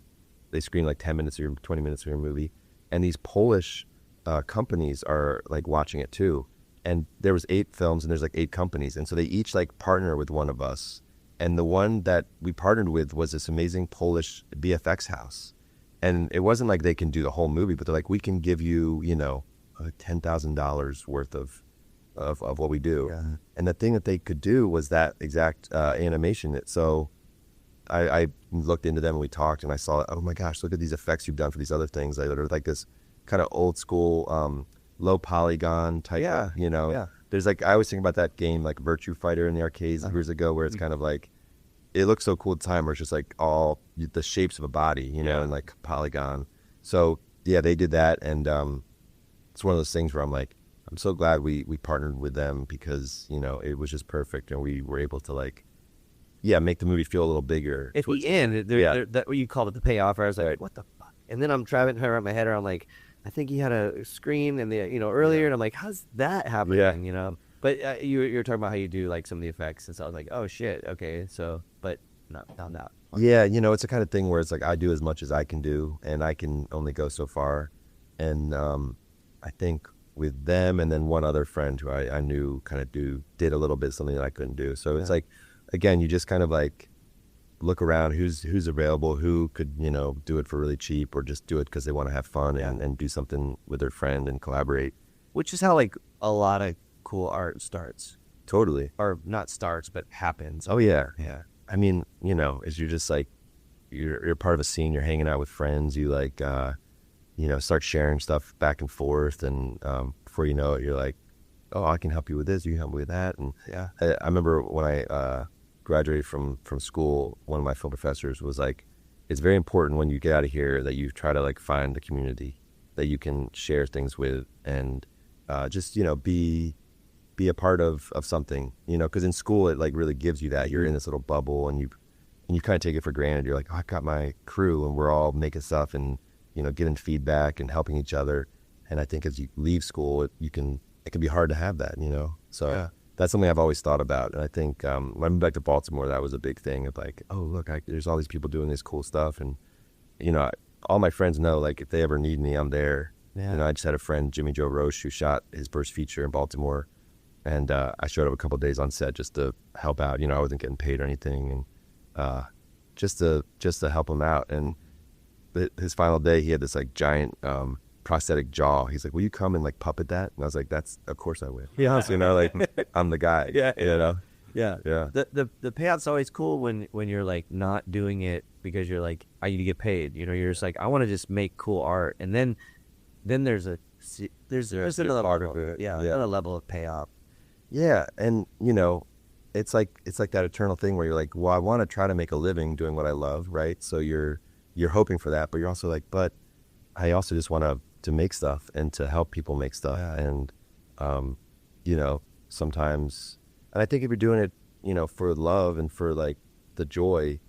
they screen like 10 minutes or 20 minutes of your movie, and these Polish companies are like watching it too. And there was 8 films, and there's like 8 companies, and so they each like partner with one of us, and the one that we partnered with was this amazing Polish VFX house. And it wasn't like they can do the whole movie, but they're like, we can give you, you know, $10,000 worth of what we do. Yeah. And the thing that they could do was that exact animation. So I looked into them, and we talked, and I saw, oh my gosh, look at these effects you've done for these other things. Like, they're like this kind of old school, low polygon type, you know. Yeah. There's like, I always think about that game like Virtua Fighter in the arcades years ago, where it's kind of like, it looks so cool at the time, where it's just like all the shapes of a body, you know, and like polygon. So yeah, they did that, and it's one of those things where I'm like, I'm so glad we partnered with them, because, you know, it was just perfect, and we were able to like, make the movie feel a little bigger. At the end, that what you called it the payoff, I was like, what the fuck? And then I'm trying to wrap my head around, like, I think he had a screen in the, you know, earlier, and I'm like, how's that happening? You know. But you're talking about how you do like some of the effects, and so I was like, oh shit, okay, so, but not that. Yeah, you know, it's the kind of thing where it's like, I do as much as I can do, and I can only go so far. And I think with them, and then one other friend who I knew kind of did a little bit something that I couldn't do. So it's like, again, you just kind of like look around, who's available, who could, you know, do it for really cheap, or just do it because they want to have fun and do something with their friend and collaborate. Which is how like a lot of cool art starts. Totally. Or not starts, but happens. Oh yeah. Yeah. I mean, you know, as you're just like, you're part of a scene, you're hanging out with friends, you like, you know, start sharing stuff back and forth, and before you know it, you're like, oh, I can help you with this, you can help me with that. And I remember when I graduated from school, one of my film professors was like, it's very important when you get out of here that you try to like find the community that you can share things with, and just, you know, be be a part of something, you know, because in school it like really gives you that. You're in this little bubble, and you kind of take it for granted. You're like, oh, I got my crew, and we're all making stuff, and you know, getting feedback and helping each other. And I think as you leave school, it can be hard to have that, you know. So that's something I've always thought about. And I think when I moved back to Baltimore, that was a big thing of like, oh look, there's all these people doing this cool stuff, and you know, all my friends know like if they ever need me, I'm there. Yeah. You know, I just had a friend, Jimmy Joe Roche, who shot his first feature in Baltimore. And I showed up a couple of days on set just to help out. You know, I wasn't getting paid or anything, and just to help him out. And his final day, he had this like giant prosthetic jaw. He's like, "Will you come and like puppet that?" And I was like, of course I will." Yeah, you know, like I'm the guy. Yeah, you know. Yeah. The payout's always cool when you're like not doing it because you're like, I need to get paid. You know, you're just like, I want to just make cool art, and then there's another level. Another level of payoff. Yeah, and you know, it's like that eternal thing where you're like, well, I want to try to make a living doing what I love, right? So you're hoping for that, but you're also like, but I also just want to make stuff and to help people make stuff, and you know, sometimes, and I think if you're doing it, you know, for love and for like the joy,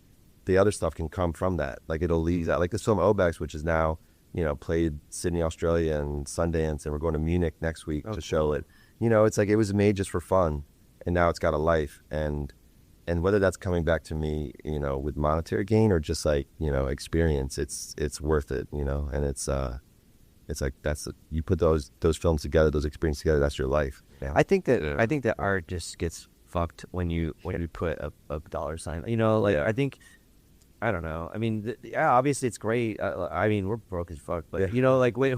the other stuff can come from that. Like it'll lead out, like this film OBEX, which is now, you know, played Sydney, Australia, and Sundance, and we're going to Munich next week to show it. You know, it's like it was made just for fun, and now it's got a life, and whether that's coming back to me, you know, with monetary gain or just like, you know, experience, it's worth it, you know. And it's like you put those films together, those experiences together, that's your life. Yeah. I think that art just gets fucked when you put a dollar sign, you know, like I think. I don't know. I mean, obviously it's great. I mean, we're broke as fuck, but you know, like when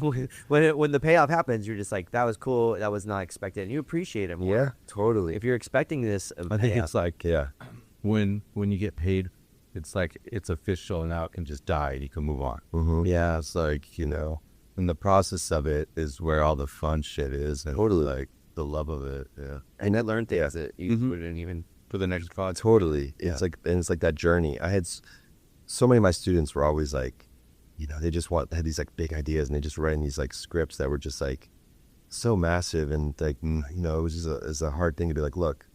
the payoff happens, you're just like, that was cool. That was not expected, and you appreciate it more. Yeah, totally. If you're expecting this, I think it's like when you get paid, it's like it's official, and now it can just die and you can move on. Mm-hmm. Yeah, it's like, you know, and the process of it is where all the fun shit is, and totally, like the love of it. Yeah, and I learned things that you wouldn't even for the next project. Totally, it's like, and it's like that journey. I had. So many of my students were always like, you know, they had these like big ideas, and they just writing these like scripts that were just like so massive, and like, you know, it was just a hard thing to be like, look,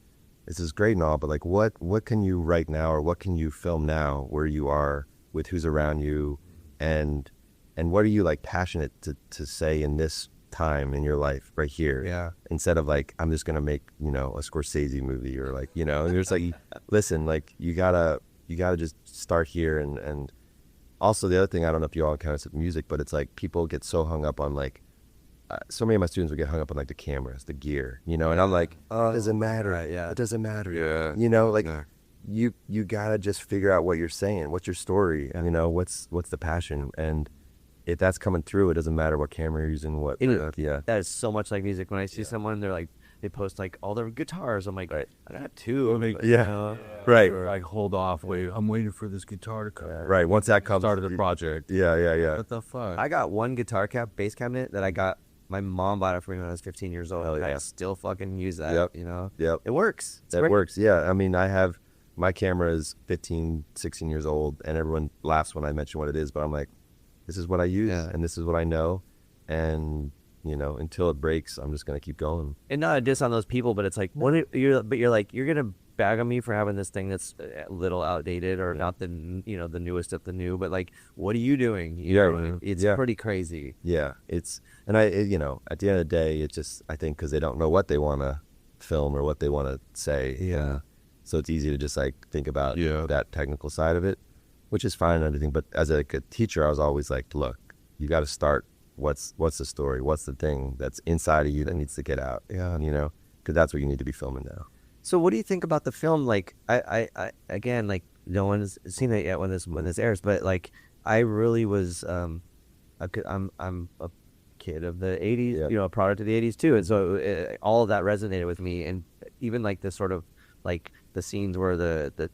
this is great and all, but like what can you write now, or what can you film now where you are with who's around you, and what are you like passionate to say in this time in your life right here? Yeah. Instead of like, I'm just gonna make, you know, a Scorsese movie, or like, you know, there's like, listen, like you gotta just start here. And also the other thing, I don't know if you all kind of music, but it's like people get so hung up on like, so many of my students would get hung up on like the cameras, the gear, you know, and I'm like, oh, it doesn't matter. It doesn't matter. Yeah. You know, like you gotta just figure out what you're saying, what's your story, and you know, what's the passion, and if that's coming through, it doesn't matter what camera you're using, that is so much like music. When I see someone, they're like, they post like all their guitars. I'm like, I got two. Right. Or like, hold off, I'm waiting for this guitar to come. Right. Once that comes, started the project. Yeah. What the fuck? I got one guitar bass cabinet that I got. My mom bought it for me when I was 15 years old. I still fucking use that. Yep. You know. Yep. It works. It works. Yeah. I mean, my camera is 15, 16 years old, and everyone laughs when I mention what it is, but I'm like, this is what I use, and this is what I know, and you know, until it breaks, I'm just gonna keep going. And not a diss on those people, but it's like, you're gonna bag on me for having this thing that's a little outdated or not the newest of the new, but like, what are you doing? It's pretty crazy. Yeah, and you know, at the end of the day, it's just, I think because they don't know what they want to film or what they want to say. Yeah. So it's easy to just like think about that technical side of it, which is fine and everything. But as a teacher, I was always like, look, you got to start. What's the story? What's the thing that's inside of you that needs to get out? Yeah, you know, because that's what you need to be filming now. So what do you think about the film? Like, I again, like, no one's seen it yet when this airs, but like, I really was, I'm a kid of the 80s, you know, a product of the 80s too, and so all of that resonated with me, and even like the sort of like the scenes where the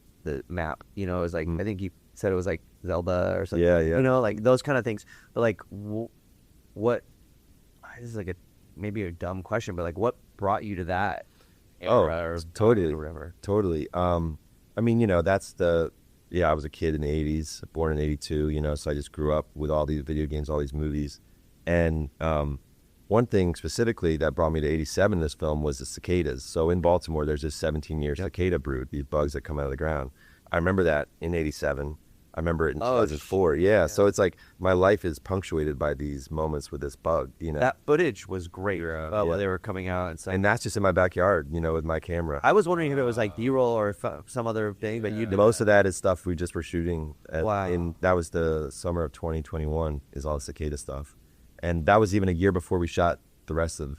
map, you know, is like, I think you said it was like Zelda or something. Yeah. You know, like those kind of things. But like, what? This is like maybe a dumb question, but like, what brought you to that era or totally, or whatever? Totally. I mean, you know, I was a kid in the 80s, born in 82, you know, so I just grew up with all these video games, all these movies. And one thing specifically that brought me to 87 in this film was the cicadas. So in Baltimore, there's this 17-year cicada brood, these bugs that come out of the ground. I remember that in 87. I remember it in 2004. Yeah. So it's like my life is punctuated by these moments with this bug, you know. That footage was great while they were coming out and stuff. And that's just in my backyard, you know, with my camera. I was wondering if it was like B-roll or some other thing, but Most of that is stuff we just were shooting. Wow. That was the summer of 2021 is all the cicada stuff. And that was even a year before we shot the rest of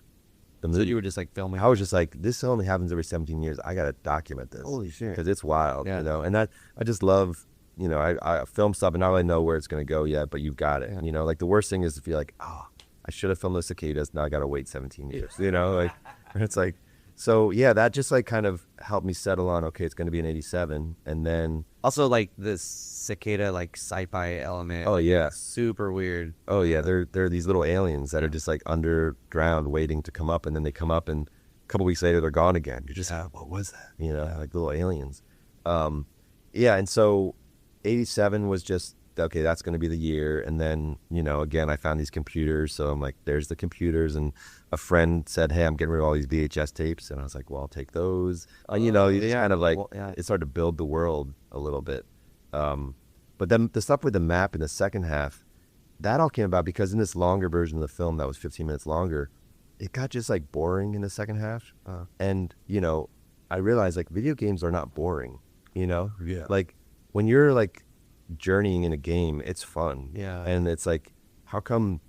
the movie. So you were just like filming. I was just like, this only happens every 17 years. I got to document this. Holy shit. Because it's wild, you know. And I just love, you know, I film stuff and not really know where it's going to go yet, but you've got it. You know, like the worst thing is to feel like, oh, I should have filmed the cicadas. Now I got to wait 17 years, you know, like it's like, so yeah, that just like kind of helped me settle on, okay, it's going to be an 87. And then also like this cicada, like sci-fi element. Oh yeah. Super weird. Oh yeah. They're these little aliens that are just like underground waiting to come up. And then they come up and a couple weeks later, they're gone again. You're just like, what was that? You know, like little aliens. Yeah. And so 87 was just, okay, that's going to be the year. And then, you know, again, I found these computers. So I'm like, there's the computers. And a friend said, hey, I'm getting rid of all these VHS tapes. And I was like, well, I'll take those. You know, you just kind of like, it started to build the world a little bit. But then the stuff with the map in the second half, that all came about because in this longer version of the film that was 15 minutes longer, it got just like boring in the second half. And, you know, I realized like video games are not boring, you know? Yeah. Like, when you're like journeying in a game, it's fun. Yeah. And it's like, how come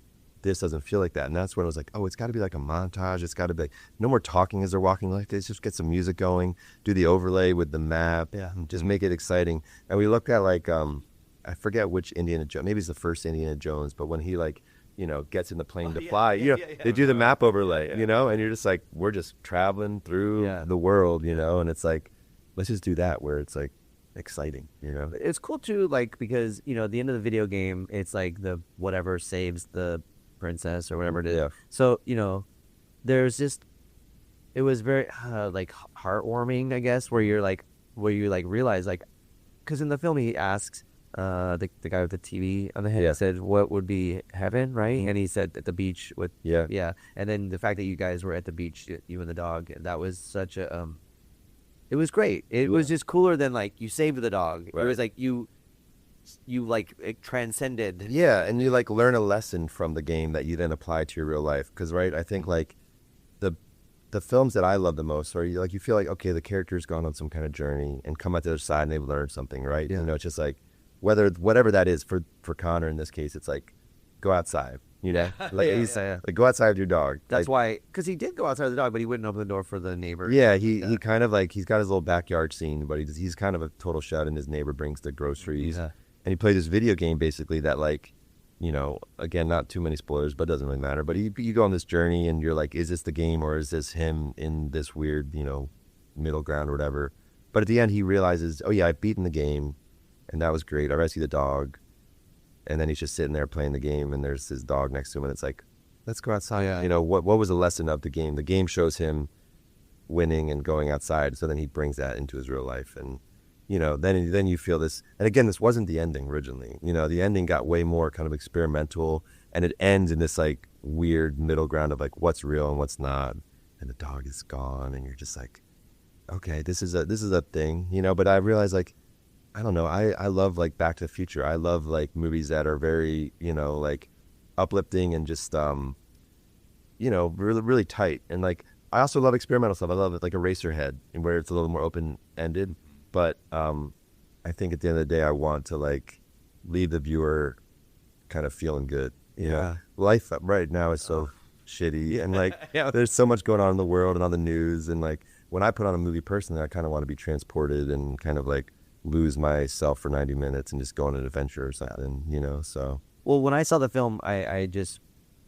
this doesn't feel like that? And that's when I was like, oh, it's got to be like a montage. It's got to be like, no more talking as they're walking like this. Just get some music going, do the overlay with the map. Yeah. Just make it exciting. And we looked at like, I forget which Indiana Jones, maybe it's the first Indiana Jones, but when he like, you know, gets in the plane to fly, you know, they do the map overlay, you know, and you're just like, we're just traveling through the world, you know, and it's like, let's just do that where it's like, exciting, you know. It's cool too, like because you know at the end of the video game, it's like the whatever saves the princess or whatever it is. Yeah. So you know, there's just it was very like heartwarming, I guess, where you realize like, because in the film he asks the guy with the TV on the head said what would be heaven, right? And he said at the beach with and then the fact that you guys were at the beach, you and the dog, that was such a it was great. It was just cooler than like you saved the dog. Right. It was like you like it transcended. Yeah, and you like learn a lesson from the game that you then apply to your real life. Because right, I think like the films that I love the most are like you feel like okay, the character's gone on some kind of journey and come out the other side and they've learned something, right? Yeah. You know, it's just like whatever that is for Connor in this case, it's like go outside. You know, like, like go outside with your dog. That's like, why, because he did go outside with the dog, but he wouldn't open the door for the neighbor. Yeah, he kind of like he's got his little backyard scene, but he's kind of a total shut, and his neighbor brings the groceries, and he plays this video game basically that like, you know, again, not too many spoilers, but it doesn't really matter. But you go on this journey, and you're like, is this the game or is this him in this weird, you know, middle ground or whatever? But at the end, he realizes, oh yeah, I've beaten the game, and that was great. I rescued the dog. And then he's just sitting there playing the game, and there's his dog next to him, and it's like, let's go outside. Yeah. You know, what was the lesson of the game? The game shows him winning and going outside, so then he brings that into his real life. And, you know, then you feel this. And again, this wasn't the ending originally. You know, the ending got way more kind of experimental, and it ends in this, like, weird middle ground of, like, what's real and what's not. And the dog is gone, and you're just like, okay, this is a thing, you know? But I realized, like, I don't know. I love like Back to the Future. I love like movies that are very, you know, like uplifting and just, you know, really, really tight. And like, I also love experimental stuff. I love it like Eraserhead, and where it's a little more open ended. But I think at the end of the day, I want to like leave the viewer kind of feeling good. You know? Life right now is so shitty, and like there's so much going on in the world and on the news. And like when I put on a movie personally, I kind of want to be transported and kind of like lose myself for 90 minutes and just go on an adventure or something, you know. So well, when I saw the film, I just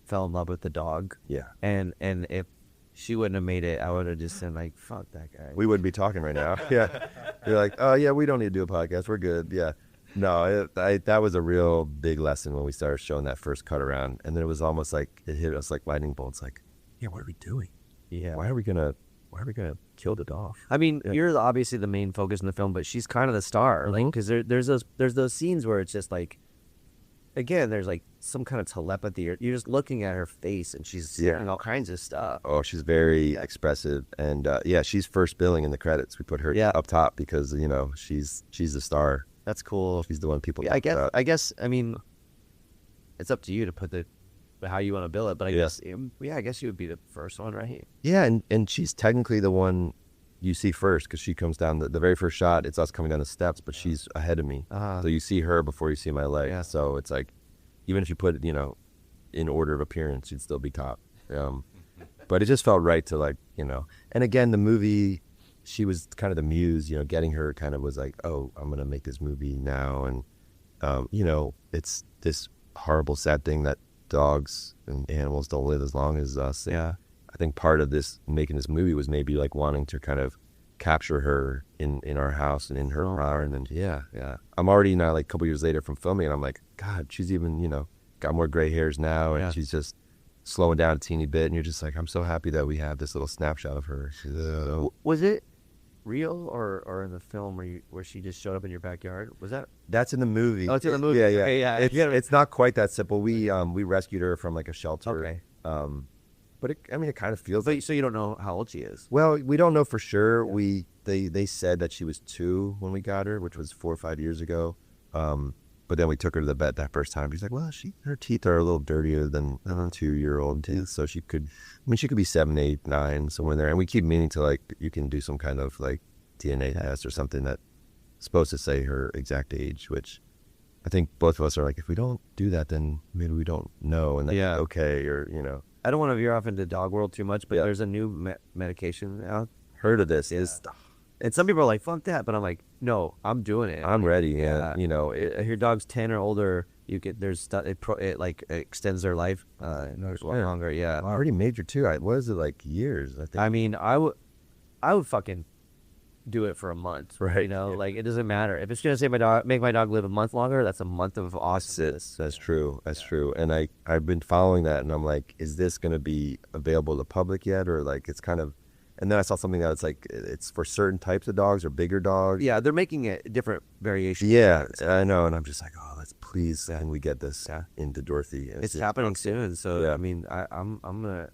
fell in love with the dog. Yeah. And if she wouldn't have made it, I would have just said like, fuck that guy. We wouldn't be talking right now. Yeah. You're like, oh yeah, we don't need to do a podcast, we're good. Yeah. No, that was a real big lesson when we started showing that first cut around. And then it was almost like it hit us like lightning bolts, like, yeah, what are we doing? Yeah. Why are we gonna kill the dog? I mean, you're obviously the main focus in the film, but she's kind of the star. Like, because there's those scenes where it's just like, again, there's like some kind of telepathy. Or you're just looking at her face, and she's saying all kinds of stuff. Oh, she's very expressive, and she's first billing in the credits. We put her up top because she's the star. That's cool. She's the one people. Yeah, I guess. I mean, it's up to you to put how you want to bill it, but I guess you would be the first one, right? Yeah, and she's technically the one you see first because she comes down the very first shot. It's us coming down the steps, but she's ahead of me, so you see her before you see my leg. Yeah. So it's like, even if you put it, in order of appearance, you'd still be top. But it just felt right to and again, the movie, she was kind of the muse. Getting her kind of was like, oh, I'm gonna make this movie now, and it's this horrible, sad thing that dogs and animals don't live as long as us. Yeah. I think part of this making this movie was maybe like wanting to kind of capture her in our house and in her environment. And I'm already now like a couple years later from filming, and I'm like, God, she's even got more gray hairs now, and she's just slowing down a teeny bit, and you're just like, I'm so happy that we have this little snapshot of her. Was it real or in the film where she just showed up in your backyard? Was that's in the movie? Oh, it's in the movie. Yeah. It's not quite that simple. We rescued her from like a shelter. Okay. But it kind of feels so you don't know how old she is. Well, we don't know for sure. They said that she was 2 when we got her, which was 4 or 5 years ago. But then we took her to the vet that first time. He's like, well, her teeth are a little dirtier than a 2-year-old teeth, so she could be 7, 8, 9, somewhere there. And we keep meaning to like, you can do some kind of like DNA test or something that's supposed to say her exact age, which I think both of us are like, if we don't do that, then maybe we don't know, and that's okay, or I don't want to veer off into dog world too much, but there's a new medication out. Heard of this? And some people are like, fuck that, but I'm like, no, I'm doing it. I'm ready. Yeah. If your dog's 10 or older, there's stuff. It like extends their life longer. Yeah. Well, already major too. What is it, like years? I think. I mean, I would fucking do it for a month, right? Like, it doesn't matter if it's gonna make my dog live a month longer. That's a month of awesomeness. That's true. And I've been following that, and I'm like, is this gonna be available to the public yet, or like it's kind of. And then I saw something that's like, it's for certain types of dogs or bigger dogs. Yeah, they're making it different variations. Yeah, I know. And I'm just like, oh, let's please, can we get this into Dorothy? It's happening soon. So, I mean, I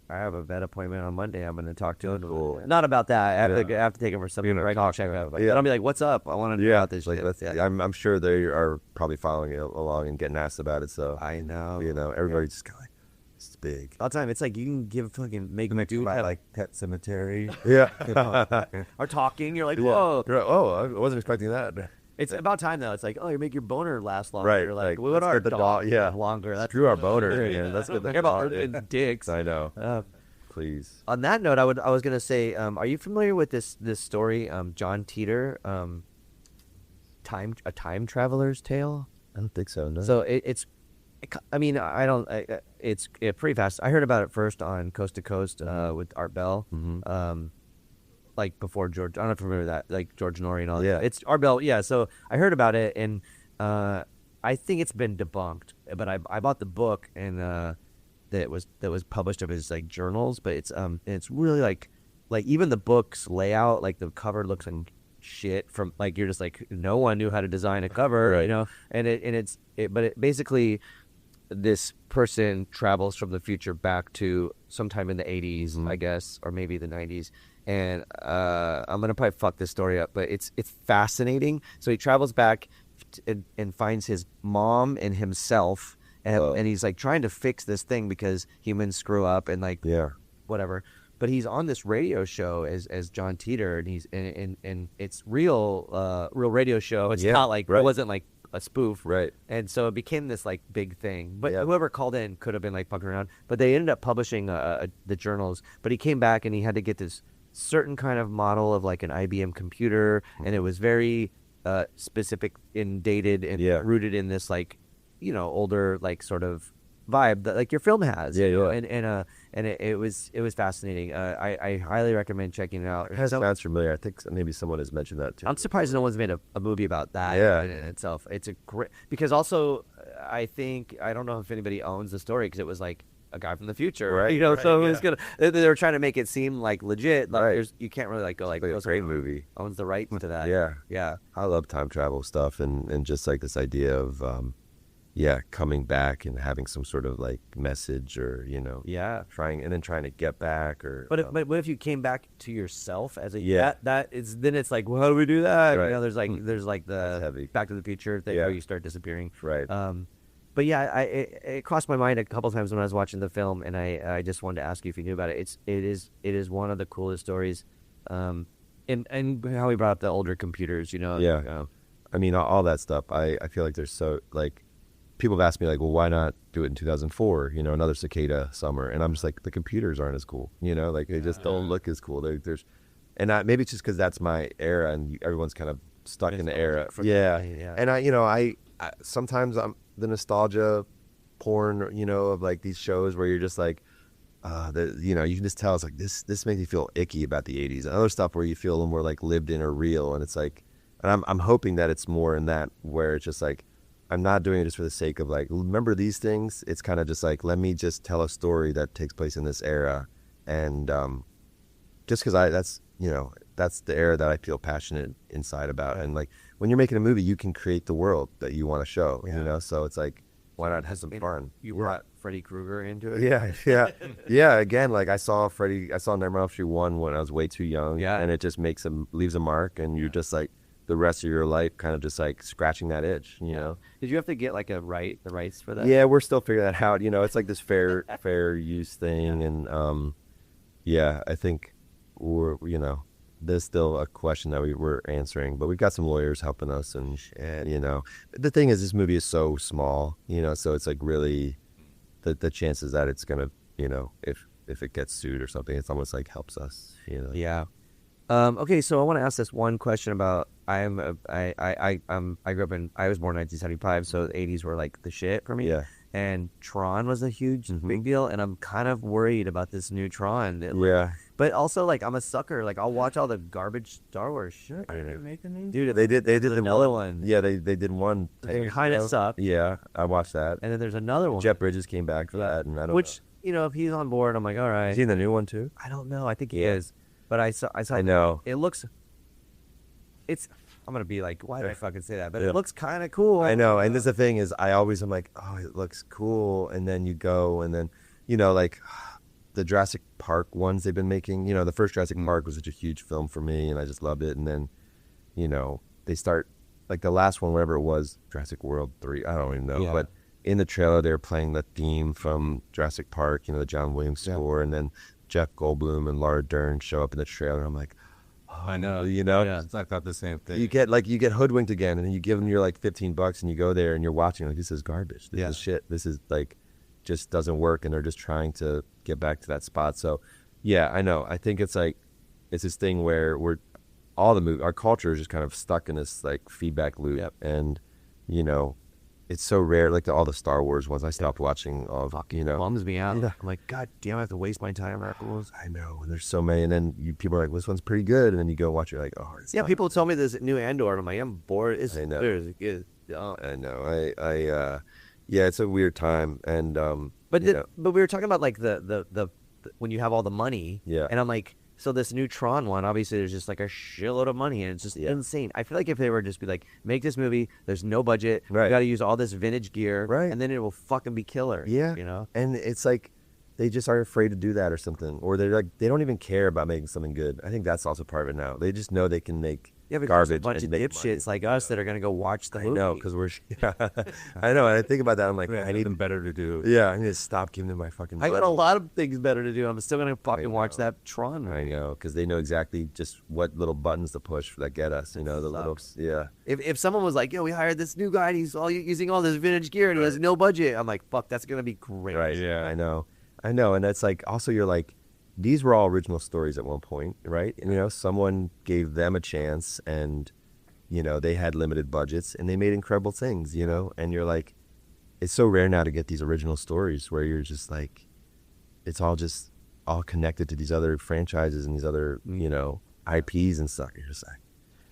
have a vet appointment on Monday. I'm going to talk to him. Cool. Not about that. I have to take him for something. But I'll be like, what's up? I want to know about this shit. I'm sure they are probably following it along and getting asked about it. So I know. Everybody just kind of like, it's big. All the time, it's like you can give make them do like Pet Cemetery. Are talking. You're like, whoa. You're like, oh, I wasn't expecting that. It's about time though. It's like, oh, you make your boner last longer. Right. You're like, what are the dog? Longer. That's screw our boner. Yeah, that's good. About dicks. I know. Please. On that note, I was gonna say, are you familiar with this story, John Teeter, a time traveler's tale? I don't think so. No. So it's pretty fast. I heard about it first on Coast to Coast with Art Bell. Mm-hmm. Like before George, I don't know if you remember that, like George Norrie and all that. Yeah. It's Art Bell. Yeah. So I heard about it, and I think it's been debunked, but I bought the book, and that was published of his like journals, but it's really like even the book's layout, like the cover looks like shit from like, you're just like, no one knew how to design a cover, right. And it basically, this person travels from the future back to sometime in the 80s, I guess, or maybe the 90s. And I'm gonna probably fuck this story up, but it's fascinating. So he travels back and finds his mom and himself, and he's like trying to fix this thing because humans screw up and like whatever. But he's on this radio show as John Teeter, and he's and it's real radio show. It's not like it wasn't like a spoof, right? And so it became this like big thing. But whoever called in could have been like fucking around. But they ended up publishing the journals. But he came back and he had to get this certain kind of model of like an IBM computer, and it was very specific and dated and rooted in this like older like sort of vibe that like your film has. And it was fascinating. I highly recommend checking it out. It sounds familiar. I think maybe someone has mentioned that too. I'm surprised no one's made a movie about that in itself. It's a great, because also I don't know if anybody owns the story, because it was like a guy from the future, right? So it was gonna, they were trying to make it seem like legit. Like you can't really like go like, it's a great movie. Owns the rights to that. Yeah. I love time travel stuff, and just like this idea of coming back and having some sort of like message or, trying to get back or. But what if you came back to yourself as a Yeah. then it's like, well, how do we do that? Right. There's like That's the heavy. Back to the Future thing where you start disappearing. Right. But yeah, it crossed my mind a couple times when I was watching the film, and I just wanted to ask you if you knew about it. It is one of the coolest stories, and how we brought up the older computers, Yeah. I mean, all that stuff. I feel like there's so like. People have asked me like, well, why not do it in 2004? Another cicada summer, and I'm just like, the computers aren't as cool. Like they just don't look as cool. Maybe it's just because that's my era, and everyone's kind of stuck in the era. Yeah. And I sometimes I'm the nostalgia porn, of like these shows where you're just like, you can just tell it's like this makes you feel icky about the 80s. And other stuff where you feel a little more like lived in or real, and it's like, and I'm hoping that it's more in that where it's just like. I'm not doing it just for the sake of like, remember these things? It's kind of just like, let me just tell a story that takes place in this era. And just because that's the era that I feel passionate inside about. And like, when you're making a movie, you can create the world that you want to show, so it's like, why not have some fun? You brought Freddy Krueger into it? Yeah. Again, like I saw Nightmare on Elm Street 1 when I was way too young. Yeah. And it just leaves a mark, and you're just like, the rest of your life kind of just like scratching that itch, Did you have to get like the rights for that? Yeah, we're still figuring that out. It's like this fair use thing. And I think there's still a question that we're answering, but we've got some lawyers helping us. And the thing is, this movie is so small, so it's like really the chances that it's going to, if it gets sued or something, it's almost like helps us, Yeah. Okay, so I want to ask this one question about I was born in 1975, so the 80s were like the shit for me. Yeah. And Tron was a huge big deal, and I'm kind of worried about this new Tron. But also, like, I'm a sucker. Like, I'll watch all the garbage Star Wars shit. Dude, they did another one. Yeah, they did one. They kind of suck. Yeah, I watched that. And then there's another one. Jeff Bridges came back for that, and I don't know. If he's on board, I'm like, all right. Is he in the new one too? I don't know. I think he is. But I saw. I know. It looks. I'm gonna be like, why did I fucking say that? But it looks kind of cool. I know. And this the thing is, I'm like, oh, it looks cool. And then you go, and then, like the Jurassic Park ones they've been making. The first Jurassic Park was such a huge film for me, and I just loved it. And then, they start like the last one, whatever it was, Jurassic World 3. I don't even know, but. In the trailer, they were playing the theme from Jurassic Park, the John Williams score, and then Jeff Goldblum and Laura Dern show up in the trailer. I'm like, oh, I know. Yeah. I thought the same thing. You get hoodwinked again, and then you give them your like $15, and you go there and you're watching like, this is garbage. This is shit. This is like just doesn't work, and they're just trying to get back to that spot. So, yeah, I know. I think it's like it's this thing where our culture is just kind of stuck in this like feedback loop, and it's so rare. Like all the Star Wars ones, I stopped watching. Bums me out. I'm like, God damn, I have to waste my time on those. I know. And there's so many, and then people are like, "This one's pretty good," and then you go watch, you're like, "Oh, it's not." People tell me this new Andor, and I'm like, I'm bored. I know. It's good. I know. Yeah, it's a weird time, and but we were talking about like the when you have all the money, and I'm like. So this new Tron one, obviously there's just like a shitload of money, and it's just insane. I feel like if they were just be like, make this movie, there's no budget, you got to use all this vintage gear, and then it will fucking be killer. Yeah, And it's like they just are afraid to do that or something, or they're like they don't even care about making something good. I think that's also part of it now. They just know they can make garbage. A bunch of dipshits like us that are gonna go watch the movie. I know, because we're. I know, and I think about that. I'm like, I need them better to do. Yeah, I need to stop giving them my fucking. I got a lot of things better to do. I'm still gonna fucking watch that Tron. I know, because they know exactly just what little buttons to push that get us. The little. Yeah. If someone was like, yo, we hired this new guy, and he's using all this vintage gear, and he has no budget, I'm like, fuck, that's gonna be great. Right. Yeah. I know, and that's like also you're like. These were all original stories at one point, right? And, someone gave them a chance, and, they had limited budgets, and they made incredible things, And you're like, it's so rare now to get these original stories where you're just like, it's all connected to these other franchises and these other, IPs and stuff. You're just like.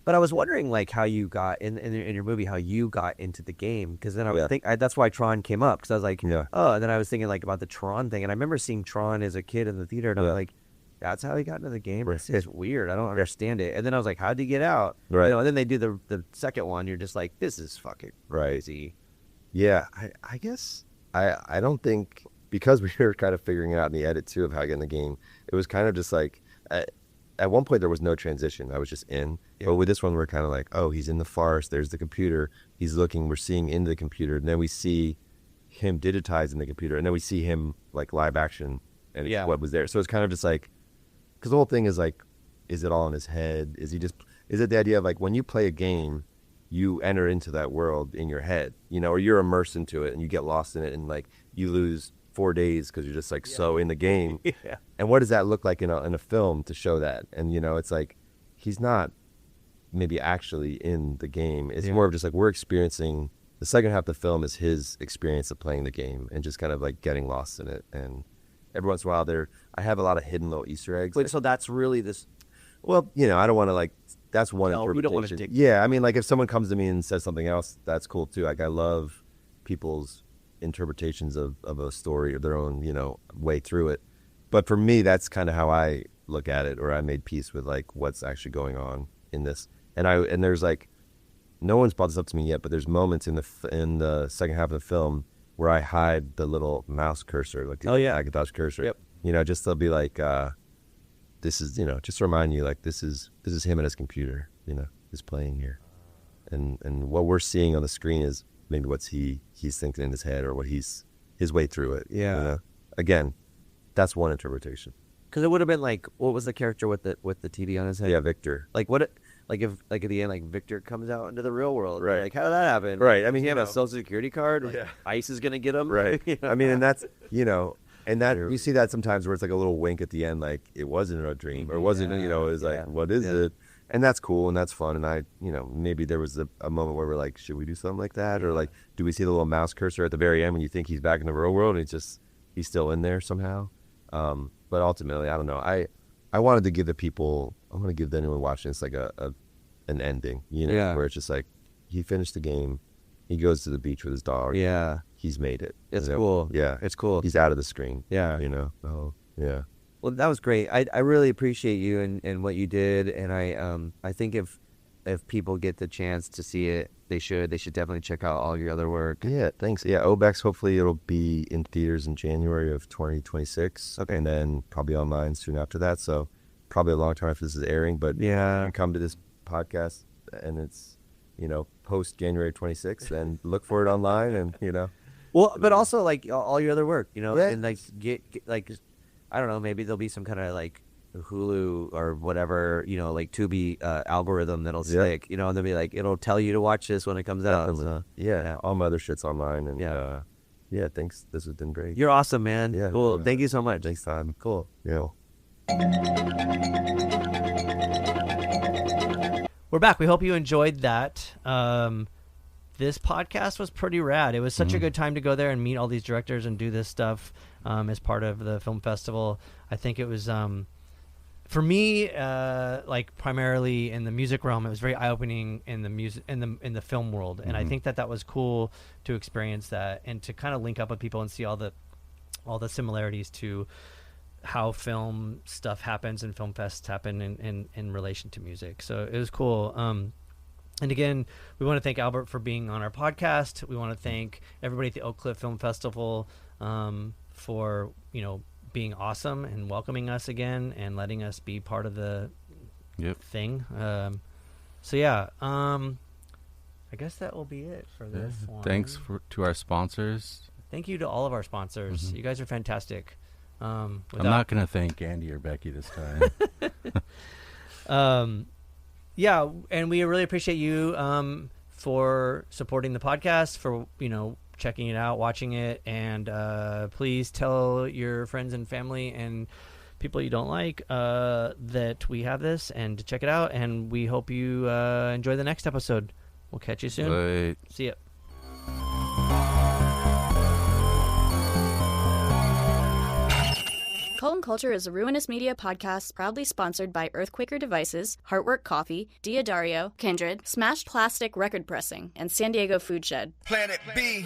But I was wondering, like, how you got in your movie, how you got into the game, because then I would think that's why Tron came up, because I was like, oh, and then I was thinking like about the Tron thing, and I remember seeing Tron as a kid in the theater, and I was like, that's how he got into the game. It's just weird. I don't understand it. And then I was like, how'd he get out? Right. And then they do the second one. You're just like, this is fucking crazy. Yeah, I guess I don't think, because we were kind of figuring it out in the edit too of how to get in the game, it was kind of just like at one point there was no transition. I was just in. But with this one, we're kind of like, oh, he's in the forest. There's the computer. He's looking. We're seeing into the computer, and then we see him digitized in the computer, and then we see him like live action and what was there. So it's kind of just like, because the whole thing is like, is it all in his head? Is it the idea of like when you play a game, you enter into that world in your head, you know, or you're immersed into it and you get lost in it, and like you lose 4 days because you're just like so in the game. And what does that look like in a film to show that? And you know, it's like he's not maybe actually in the game. It's more of just like we're experiencing the second half of the film is his experience of playing the game and just kind of like getting lost in it. And every once in a while I have a lot of hidden little Easter eggs. Wait, so that's really this. Well, you know, I don't want to like, that's one No, we don't want to interpretation. dig. Yeah, I mean, like if someone comes to me and says something else, that's cool too. Like I love people's interpretations of a story or their own, you know, way through it. But for me, that's kind of how I look at it, or I made peace with like what's actually going on in this. And there's like, no one's brought this up to me yet, but there's moments in the second half of the film where I hide the little mouse cursor, like the Macintosh cursor. Yep. You know, just to be like, this is, you know, just to remind you, like this is him and his computer, you know, is playing here, and what we're seeing on the screen is maybe what's he's thinking in his head, or what his way through it. Yeah. You know? Again, that's one interpretation. Because it would have been like, what was the character with the TV on his head? Yeah, Victor. Like what? Like if like at the end, like Victor comes out into the real world, Right. Like how did that happen? Right. I mean, He have you a know. social security card. Like, Yeah. ICE is gonna get him. Right. You know? I mean, and that's, you know, and that you see that sometimes where it's like a little wink at the end, like it wasn't a dream, or it wasn't, you know, it was like, what is it? And that's cool and that's fun. And I, you know, maybe there was a moment where we're like, should we do something like that? Or like, do we see the little mouse cursor at the very end when you think he's back in the real world and he's still in there somehow? But ultimately, I don't know. I wanted to give the people, I'm going to give anyone watching this like an ending, you know, where it's just like, he finished the game, he goes to the beach with his dog. Yeah. He's made it. It's you know? cool. Yeah. It's cool. He's out of the screen. Yeah. You know? Oh, yeah. Well, that was great. I really appreciate you and what you did, and I think if people get the chance to see it, they should definitely check out all your other work. Yeah, thanks. Yeah, OBEX, hopefully it'll be in theaters in January of 2026. Okay. And then probably online soon after that. So probably a long time after this is airing, but you can come to this podcast and it's, you know, post January 26th, and look for it online, and, you know. Well, but also like all your other work, you know, Yeah. and like get like, I don't know, maybe there'll be some kind of like Hulu or whatever, you know, like Tubi algorithm that'll stick, you know, and they'll be like, it'll tell you to watch this when it comes out. So, Yeah, all my other shit's online, and yeah, thanks. This has been great. You're awesome, man. Yeah, Cool. yeah. Thank you so much. Thanks, Todd. Cool. Yeah. We're back. We hope you enjoyed that. This podcast was pretty rad. It was such a good time to go there and meet all these directors and do this stuff as part of the film festival. I think it was, for me, like primarily in the music realm, it was very eye-opening in the music in the film world, and I think that was cool to experience that and to kind of link up with people and see all the similarities to how film stuff happens and film fests happen in relation to music. So it was cool. And again, we want to thank Albert for being on our podcast. We want to thank everybody at the Oak Cliff Film Festival for, you know, being awesome and welcoming us again and letting us be part of the thing. So yeah, I guess that will be it for this one. Thanks to our sponsors. Thank you to all of our sponsors. You guys are fantastic. I'm not going to thank Andy or Becky this time. Yeah, and we really appreciate you for supporting the podcast, for, you know, checking it out, watching it, and please tell your friends and family and people you don't like that we have this and to check it out, and we hope you enjoy the next episode. We'll catch you soon. Bye. See ya. Cult and Culture is a Ruinous Media podcast proudly sponsored by Earthquaker Devices, Heartwork Coffee, Diodario, Kindred, Smashed Plastic Record Pressing, and San Diego Food Shed. Planet B.